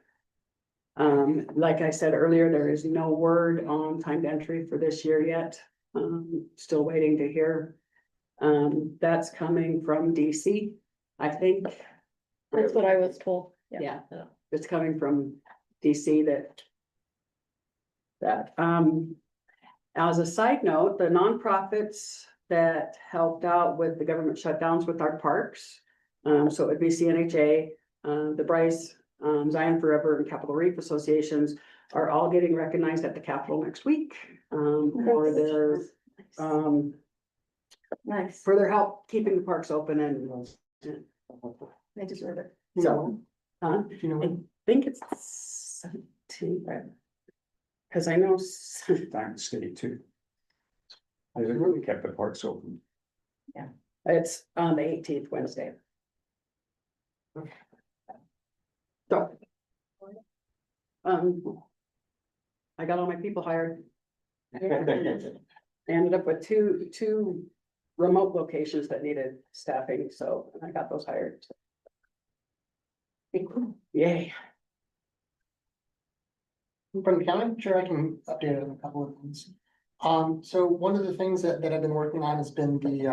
Like I said earlier, there is no word on timed entry for this year yet. Still waiting to hear. That's coming from DC, I think. That's what I was told. Yeah, it's coming from DC as a side note, the nonprofits that helped out with the government shutdowns with our parks, so it'd be CNHA, the Bryce, Zion Forever and Capitol Reef Associations are all getting recognized at the Capitol next week, for their, Nice. for their help keeping the parks open and. They deserve it. So, I think it's 17, right? Cause I know. Time to stay too. They really kept the parks open. It's on the 18th Wednesday. So. I got all my people hired. I ended up with two remote locations that needed staffing, so I got those hired. Yay. From the county, sure, I can update on a couple of things. So one of the things that I've been working on has been the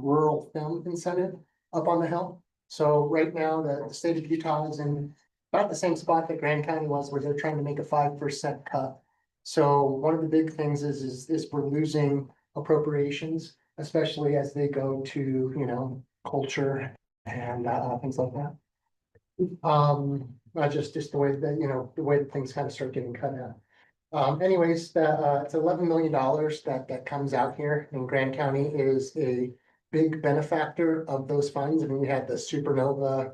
rural film incentive up on the hill. So right now, the state of Utah is in about the same spot that Grand County was, where they're trying to make a 5% cut. So one of the big things is we're losing appropriations, especially as they go to, you know, culture and things like that. Not just the way that, you know, the way that things kind of start getting cut out. Anyways, it's $11 million that comes out here, and Grand County is a big benefactor of those funds. I mean, we had the Supernova,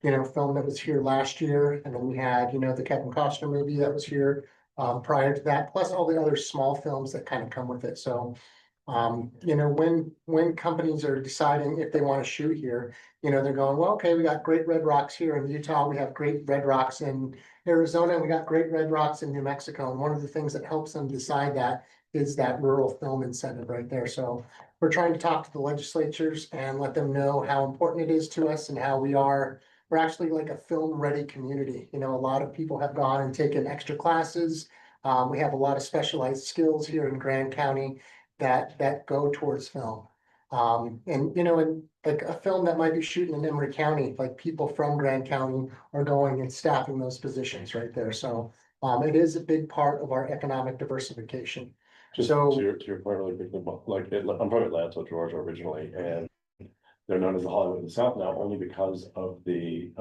you know, film that was here last year, and then we had, you know, the Kevin Costner movie that was here prior to that, plus all the other small films that kind of come with it. So, you know, when companies are deciding if they want to shoot here, you know, they're going, well, okay, we got great red rocks here in Utah, we have great red rocks in Arizona, we got great red rocks in New Mexico. And one of the things that helps them decide that is that rural film incentive right there. So we're trying to talk to the legislatures and let them know how important it is to us and how we're actually like a film ready community. You know, a lot of people have gone and taken extra classes. We have a lot of specialized skills here in Grand County that go towards film. And you know, and like a film that might be shooting in Emory County, like people from Grand County are going and staffing those positions right there. So it is a big part of our economic diversification. Just So to your point, really quickly, I'm from Atlanta, Georgia originally, and they're known as the Hollywood of the South now only because of the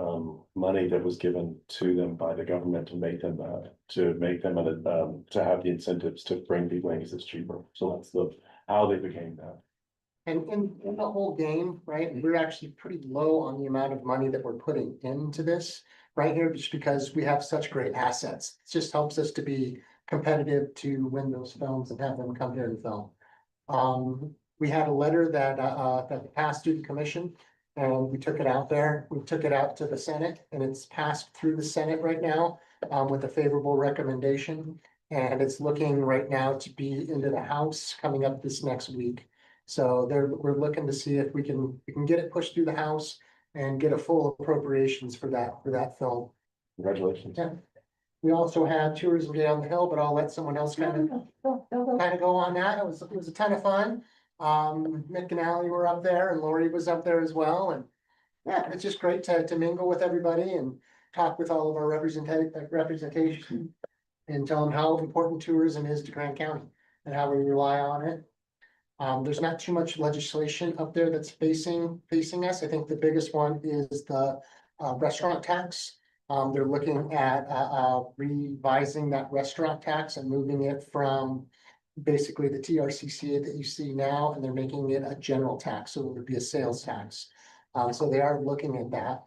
money that was given to them by the government to make them to have the incentives to bring people in because it's cheaper. So that's how they became that. And in the whole game, right, we're actually pretty low on the amount of money that we're putting into this right here, just because we have such great assets. It just helps us to be competitive to win those films and have them come here and film. We had a letter that passed through the commission, and we took it out there. We took it out to the Senate, and it's passed through the Senate right now with a favorable recommendation. And it's looking right now to be into the House coming up this next week. So we're looking to see if we can get it pushed through the House and get a full appropriations for that film. Congratulations. Yeah. We also had Tourism Day on the Hill, but I'll let someone else kind of go on that. It was a ton of fun. Mick and Allie were up there, and Lori was up there as well. And yeah, it's just great to mingle with everybody and talk with all of our representation and tell them how important tourism is to Grand County and how we rely on it. There's not too much legislation up there that's facing us. I think the biggest one is the restaurant tax. They're looking at revising that restaurant tax and moving it from basically the TRCC that you see now, and they're making it a general tax, so it would be a sales tax. So they are looking at that.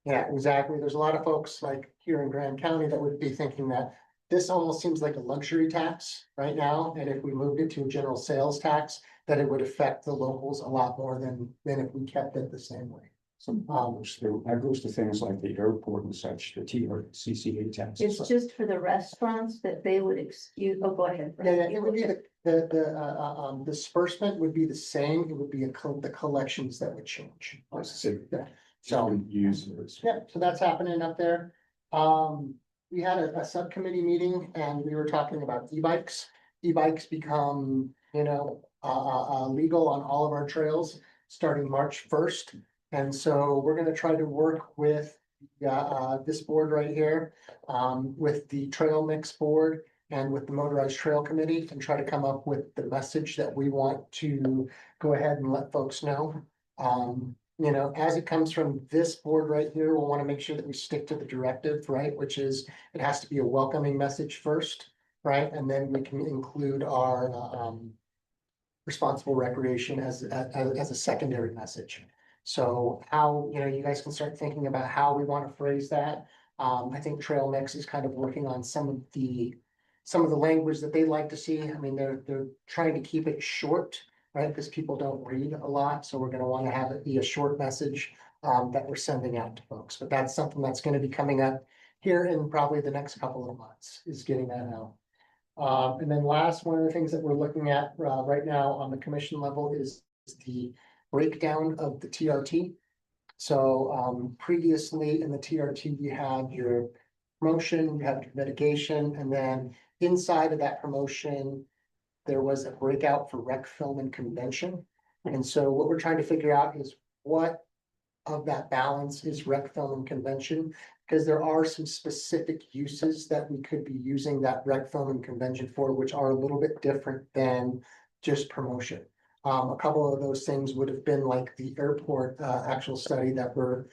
Yeah, exactly. There's a lot of folks like here in Grand County that would be thinking that this almost seems like a luxury tax right now, and if we moved it to a general sales tax, that it would affect the locals a lot more than if we kept it the same way. That goes to things like the airport and such, the TRCCA taxes. It's just for the restaurants that they would excuse, oh, go ahead. Yeah, it would be the disbursement would be the same, it would be the collections that would change. Yeah. So users. yeah, so that's happening up there. We had a subcommittee meeting and we were talking about e-bikes. E-bikes become, you know, legal on all of our trails starting March 1st. And so we're gonna try to work with this board right here, with the trail mix board and with the motorized trail committee and try to come up with the message that we want to go ahead and let folks know. As it comes from this board right here, we'll want to make sure that we stick to the directive, right? Which is, it has to be a welcoming message first, right? And then we can include our, responsible recreation as a secondary message. So how, you guys can start thinking about how we want to phrase that. I think Trail Mix is kind of working on some of the language that they'd like to see. I mean, they're trying to keep it short, right? Because people don't read a lot, so we're gonna want to have it be a short message that we're sending out to folks. But that's something that's gonna be coming up here in probably the next couple of months, is getting that out. And then last, one of the things that we're looking at right now on the commission level is the breakdown of the TRT. So previously in the TRT, you had your promotion, you have your mitigation, and then inside of that promotion, there was a breakout for rec, film, and convention. And so what we're trying to figure out is what of that balance is rec, film, and convention, because there are some specific uses that we could be using that rec, film, and convention for, which are a little bit different than just promotion. A couple of those things would have been like the airport actual study that we're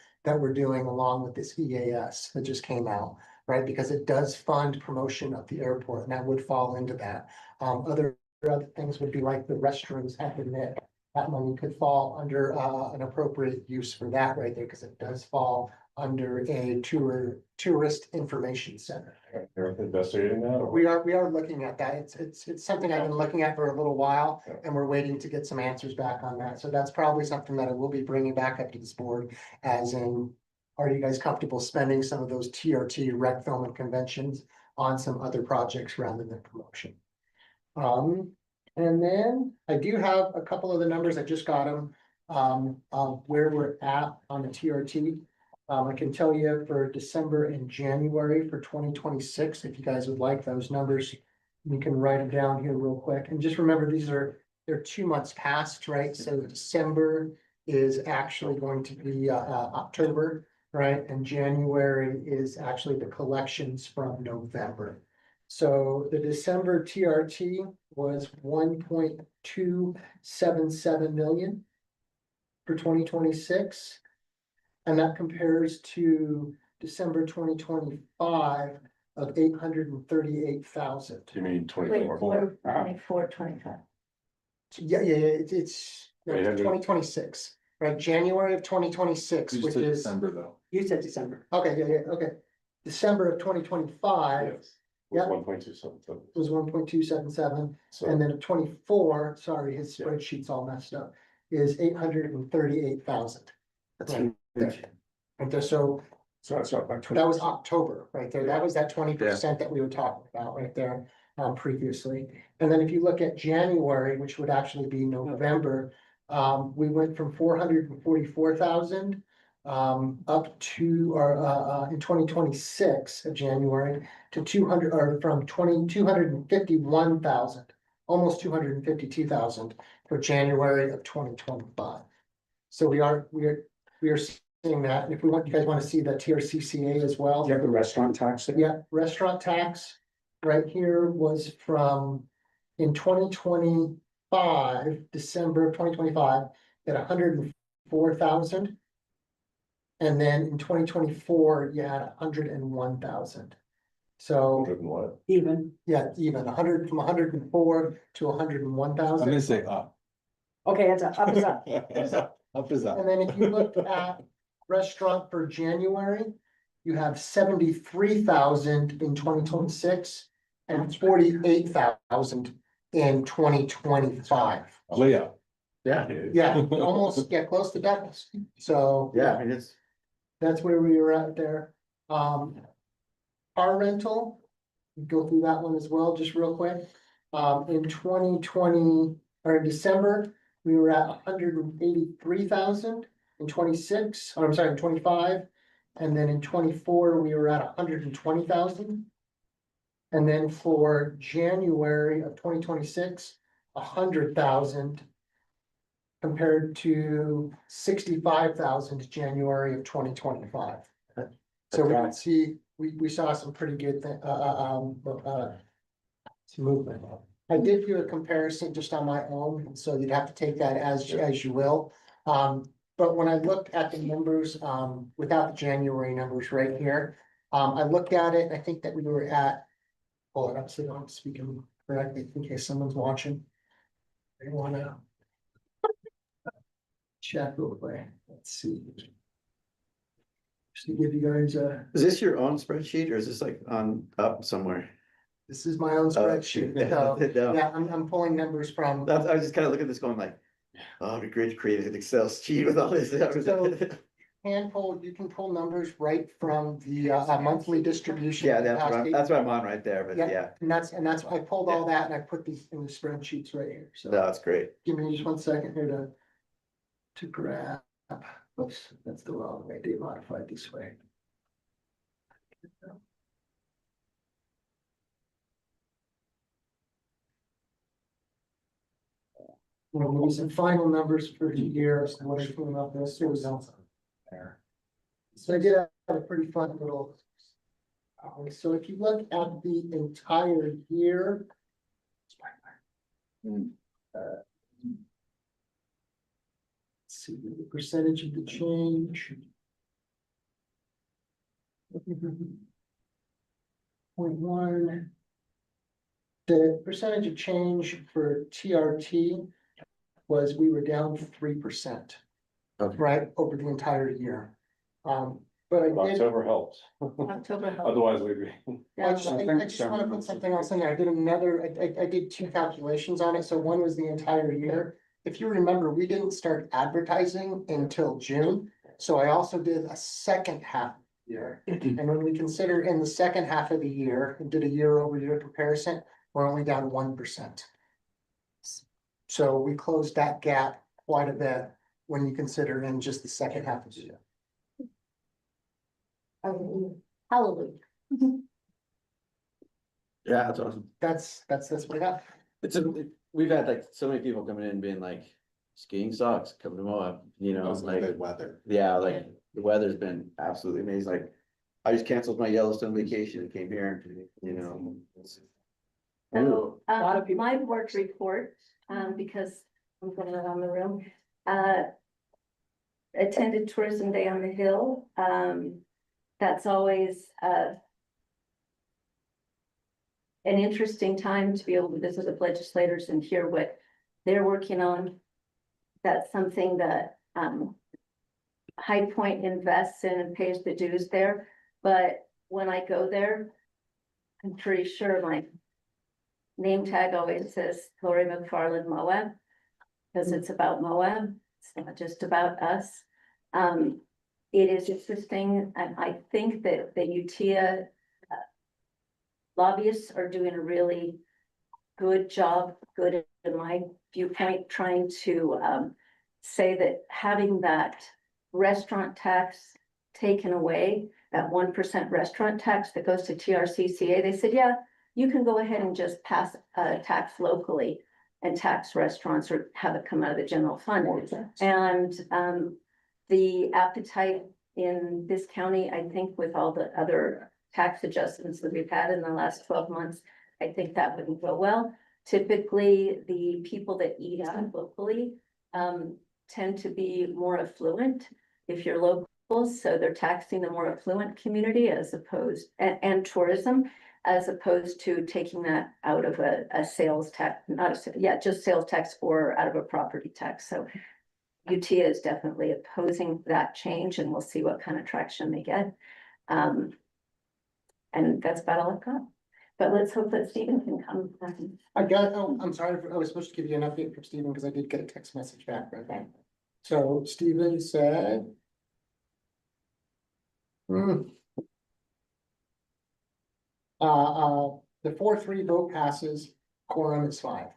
doing along with this EAS that just came out, right? Because it does fund promotion of the airport, and that would fall into that. Other things would be like the restrooms at the NIT. That money could fall under an appropriate use for that right there, because it does fall under a tourist information center. You're investigating that? Or? We are looking at that. It's something I've been looking at for a little while, and we're waiting to get some answers back on that. So that's probably something that I will be bringing back up to this board, as in, are you guys comfortable spending some of those TRT rec, film, and conventions on some other projects rather than promotion? And then I do have a couple of the numbers, I just got them, where we're at on the TRT. I can tell you for December and January for 2026, if you guys would like those numbers, you can write them down here real quick. And just remember, they're 2 months past, right? So December is actually going to be October, right? And January is actually the collections from November. So the December TRT was 1.277 million for 2026. And that compares to December 2025 of 838,000. You mean Wait, 24? 24, 25. Yeah, it's Wait, 2026, right? January of 2026, You which said is, December though. You said December. okay, okay. December of 2025 Yes. Yep. 1.277. was 1.277. So And then 24, sorry, his spreadsheet's all messed up, is 838,000. That's Right. huge. Right there, so that's not by 20. that was October, right there. That was that 20% that we were talking about right there, previously. And then if you look at January, which would actually be November, we went from 444,000 up to, in 2026 of January to 200, or from 251,000, almost 252,000 for January of 2025. So we are seeing that. And if we want, you guys want to see the TRCCA as well? You have the restaurant tax there? Yeah, restaurant tax right here was from, in 2025, December of 2025, at 104,000. And then in 2024, you had 101,000. So, 101. Even. yeah, even 100 from 104 to 101,000. I'm gonna say up. Okay, it's up is up. Up is up. And then if you look at restaurant for January, you have 73,000 in 2026 and 48,000 in 2025. Way up. Yeah, Yeah, almost, close to doubles. So yeah, I mean, it's, that's where we were at there. Car rental, go through that one as well, just real quick. In 2020, or in December, we were at 183,000 in 26, or I'm sorry, in 25. And then in 24, we were at 120,000. And then for January of 2026, 100,000 compared to 65,000 January of 2025. So we can see, we saw some pretty good, movement. I did do a comparison just on my own, so you'd have to take that as you will. But when I looked at the numbers, without the January numbers right here, I looked at it, and I think that we were at, hold it up so I'm speaking correctly in case someone's watching. They wanna check real quick. Let's see. Just to give you guys Is this your own spreadsheet or is this like on up somewhere? this is my own spreadsheet. So, No. yeah, I'm pulling numbers from. I was just kind of looking at this going like, oh, it'd be great to create an Excel sheet with all this. So, you can pull numbers right from the monthly distribution. Yeah, that's what I'm on right there, but Yeah, yeah, and that's, I pulled all that and I put these in the spreadsheets right here, so. no, that's great. Give me just 1 second here to grab, oops, that's the wrong way, they modified this way. Well, maybe some final numbers for the year, so what I came up with, so was there. So I did have a pretty fun little. So if you look at the entire year. Let's see the percentage of the change. 0.1. The percentage of change for TRT was we were down 3%. Okay. Right, over the entire year. But I did, October helped. October help. Otherwise, we'd be. I just wanna put something else in there. I did another, I did 2 calculations on it. So one was the entire year. If you remember, we didn't start advertising until June. So I also did a second half year. And when we consider in the second half of the year, and did a year-over-year comparison, we're only down 1%. So we closed that gap quite a bit when you consider in just the second half of the year. Hallelujah. Yeah, that's awesome. That's what I got. We've had like so many people coming in being like, skiing sucks, coming to Moab, you know, like weather. yeah, like the weather's been absolutely amazing. Like I just canceled my Yellowstone vacation and came here, you know. So, A lot of people- my work report, because I'm putting it on the room, attended Tourism Day on the Hill. That's always, an interesting time to be able to visit with legislators and hear what they're working on. That's something that, High Point invests in and pays the dues there, but when I go there, I'm pretty sure my name tag always says Lori McFarland Moab, because it's about Moab, it's not just about us. It is interesting, and I think that the UTIA lobbyists are doing a really good job, good in my viewpoint, trying to say that having that restaurant tax taken away, that 1% restaurant tax that goes to TRCCA, they said, yeah, you can go ahead and just pass a tax locally and tax restaurants or have it come out of the general fund. And the appetite in this county, I think with all the other tax adjustments that we've had in the last 12 months, I think that wouldn't go well. Typically, the people that eat out locally tend to be more affluent if you're local, so they're taxing the more affluent community as opposed, and tourism, as opposed to taking that out of a sales tax, just sales tax or out of a property tax. So UTIA is definitely opposing that change, and we'll see what kind of traction they get. And that's about all I've got. But let's hope that Stephen can come. I'm sorry, I was supposed to give you an update from Stephen because I did get a text message back. Right? So Stephen said. The 4-3 vote passes, quorum is 5.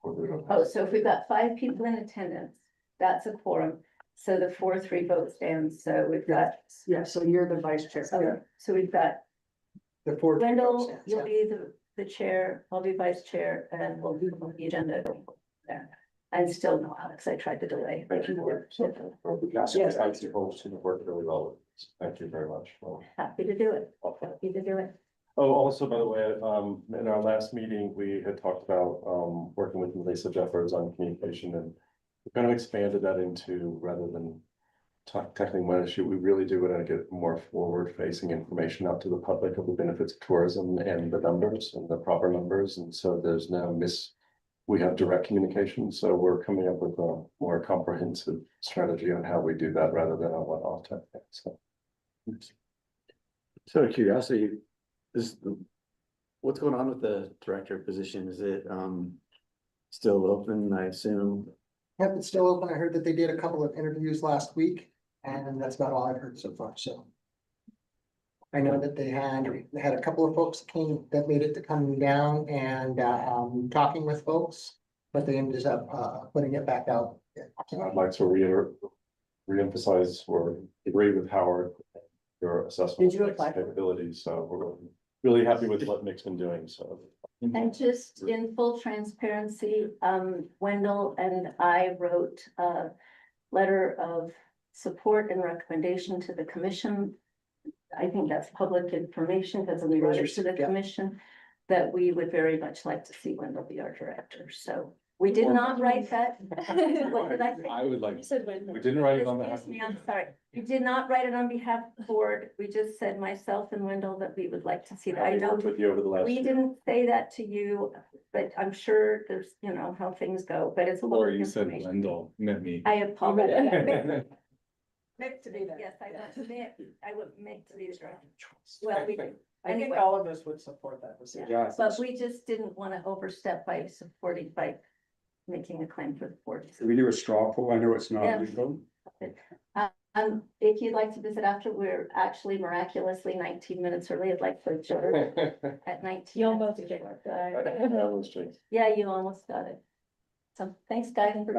Oh, so if we've got 5 people in attendance, that's a quorum. So the 4-3 vote stands, so we've got. Yeah, so you're the vice chair. So we've got The 4. Wendell, you'll be the chair, I'll be vice chair, and we'll do the agenda there. And still no, Alex, I tried to delay. Thank you. Yes. I suppose to work really well. Thank you very much. Happy to do it, happy to do it. Oh, also, by the way, in our last meeting, we had talked about, working with Melissa Jeffers on communication, and we kind of expanded that into, rather than tackling one issue, we really do want to get more forward-facing information out to the public of the benefits of tourism and the numbers and the proper numbers, and so there's no we have direct communication, so we're coming up with a more comprehensive strategy on how we do that rather than a one-off type thing, so. So out of curiosity, what's going on with the director position? Is it still open, I assume? Yep, it's still open. I heard that they did a couple of interviews last week, and that's about all I've heard so far, so. I know that they had a couple of folks that made it to coming down and talking with folks, but they ended up putting it back out. I'd like to reemphasize or agree with Howard, your assessment. Did you apply of for it? capabilities, so we're really happy with what Nick's been doing, so. And just in full transparency, Wendell and I wrote a letter of support and recommendation to the commission. I think that's public information because we wrote it to the commission that we would very much like to see Wendell be our director. So we did not write that. What did I say? I would like, You said Wendell. we didn't write it on behalf. Excuse me, I'm sorry. We did not write it on behalf of the board. We just said myself and Wendell that we would like to see that. I I know worked with you over the last we year. didn't say that to you, but I'm sure there's, how things go, but it's. Or public you said information. Wendell, meant me. I apologize. Mick to be there. Yes, I would make to be the director. Well, we, I think anyway. all of us would support that decision. Yeah. but we just didn't want to overstep by supporting, by making a claim for the board. Can we do a straw poll? I know it's Yeah. not legal. If you'd like to visit after, we're actually miraculously 19 minutes early. I'd like to adjourn at 19. You almost did. Yeah, you almost got it. So thanks, guys. for.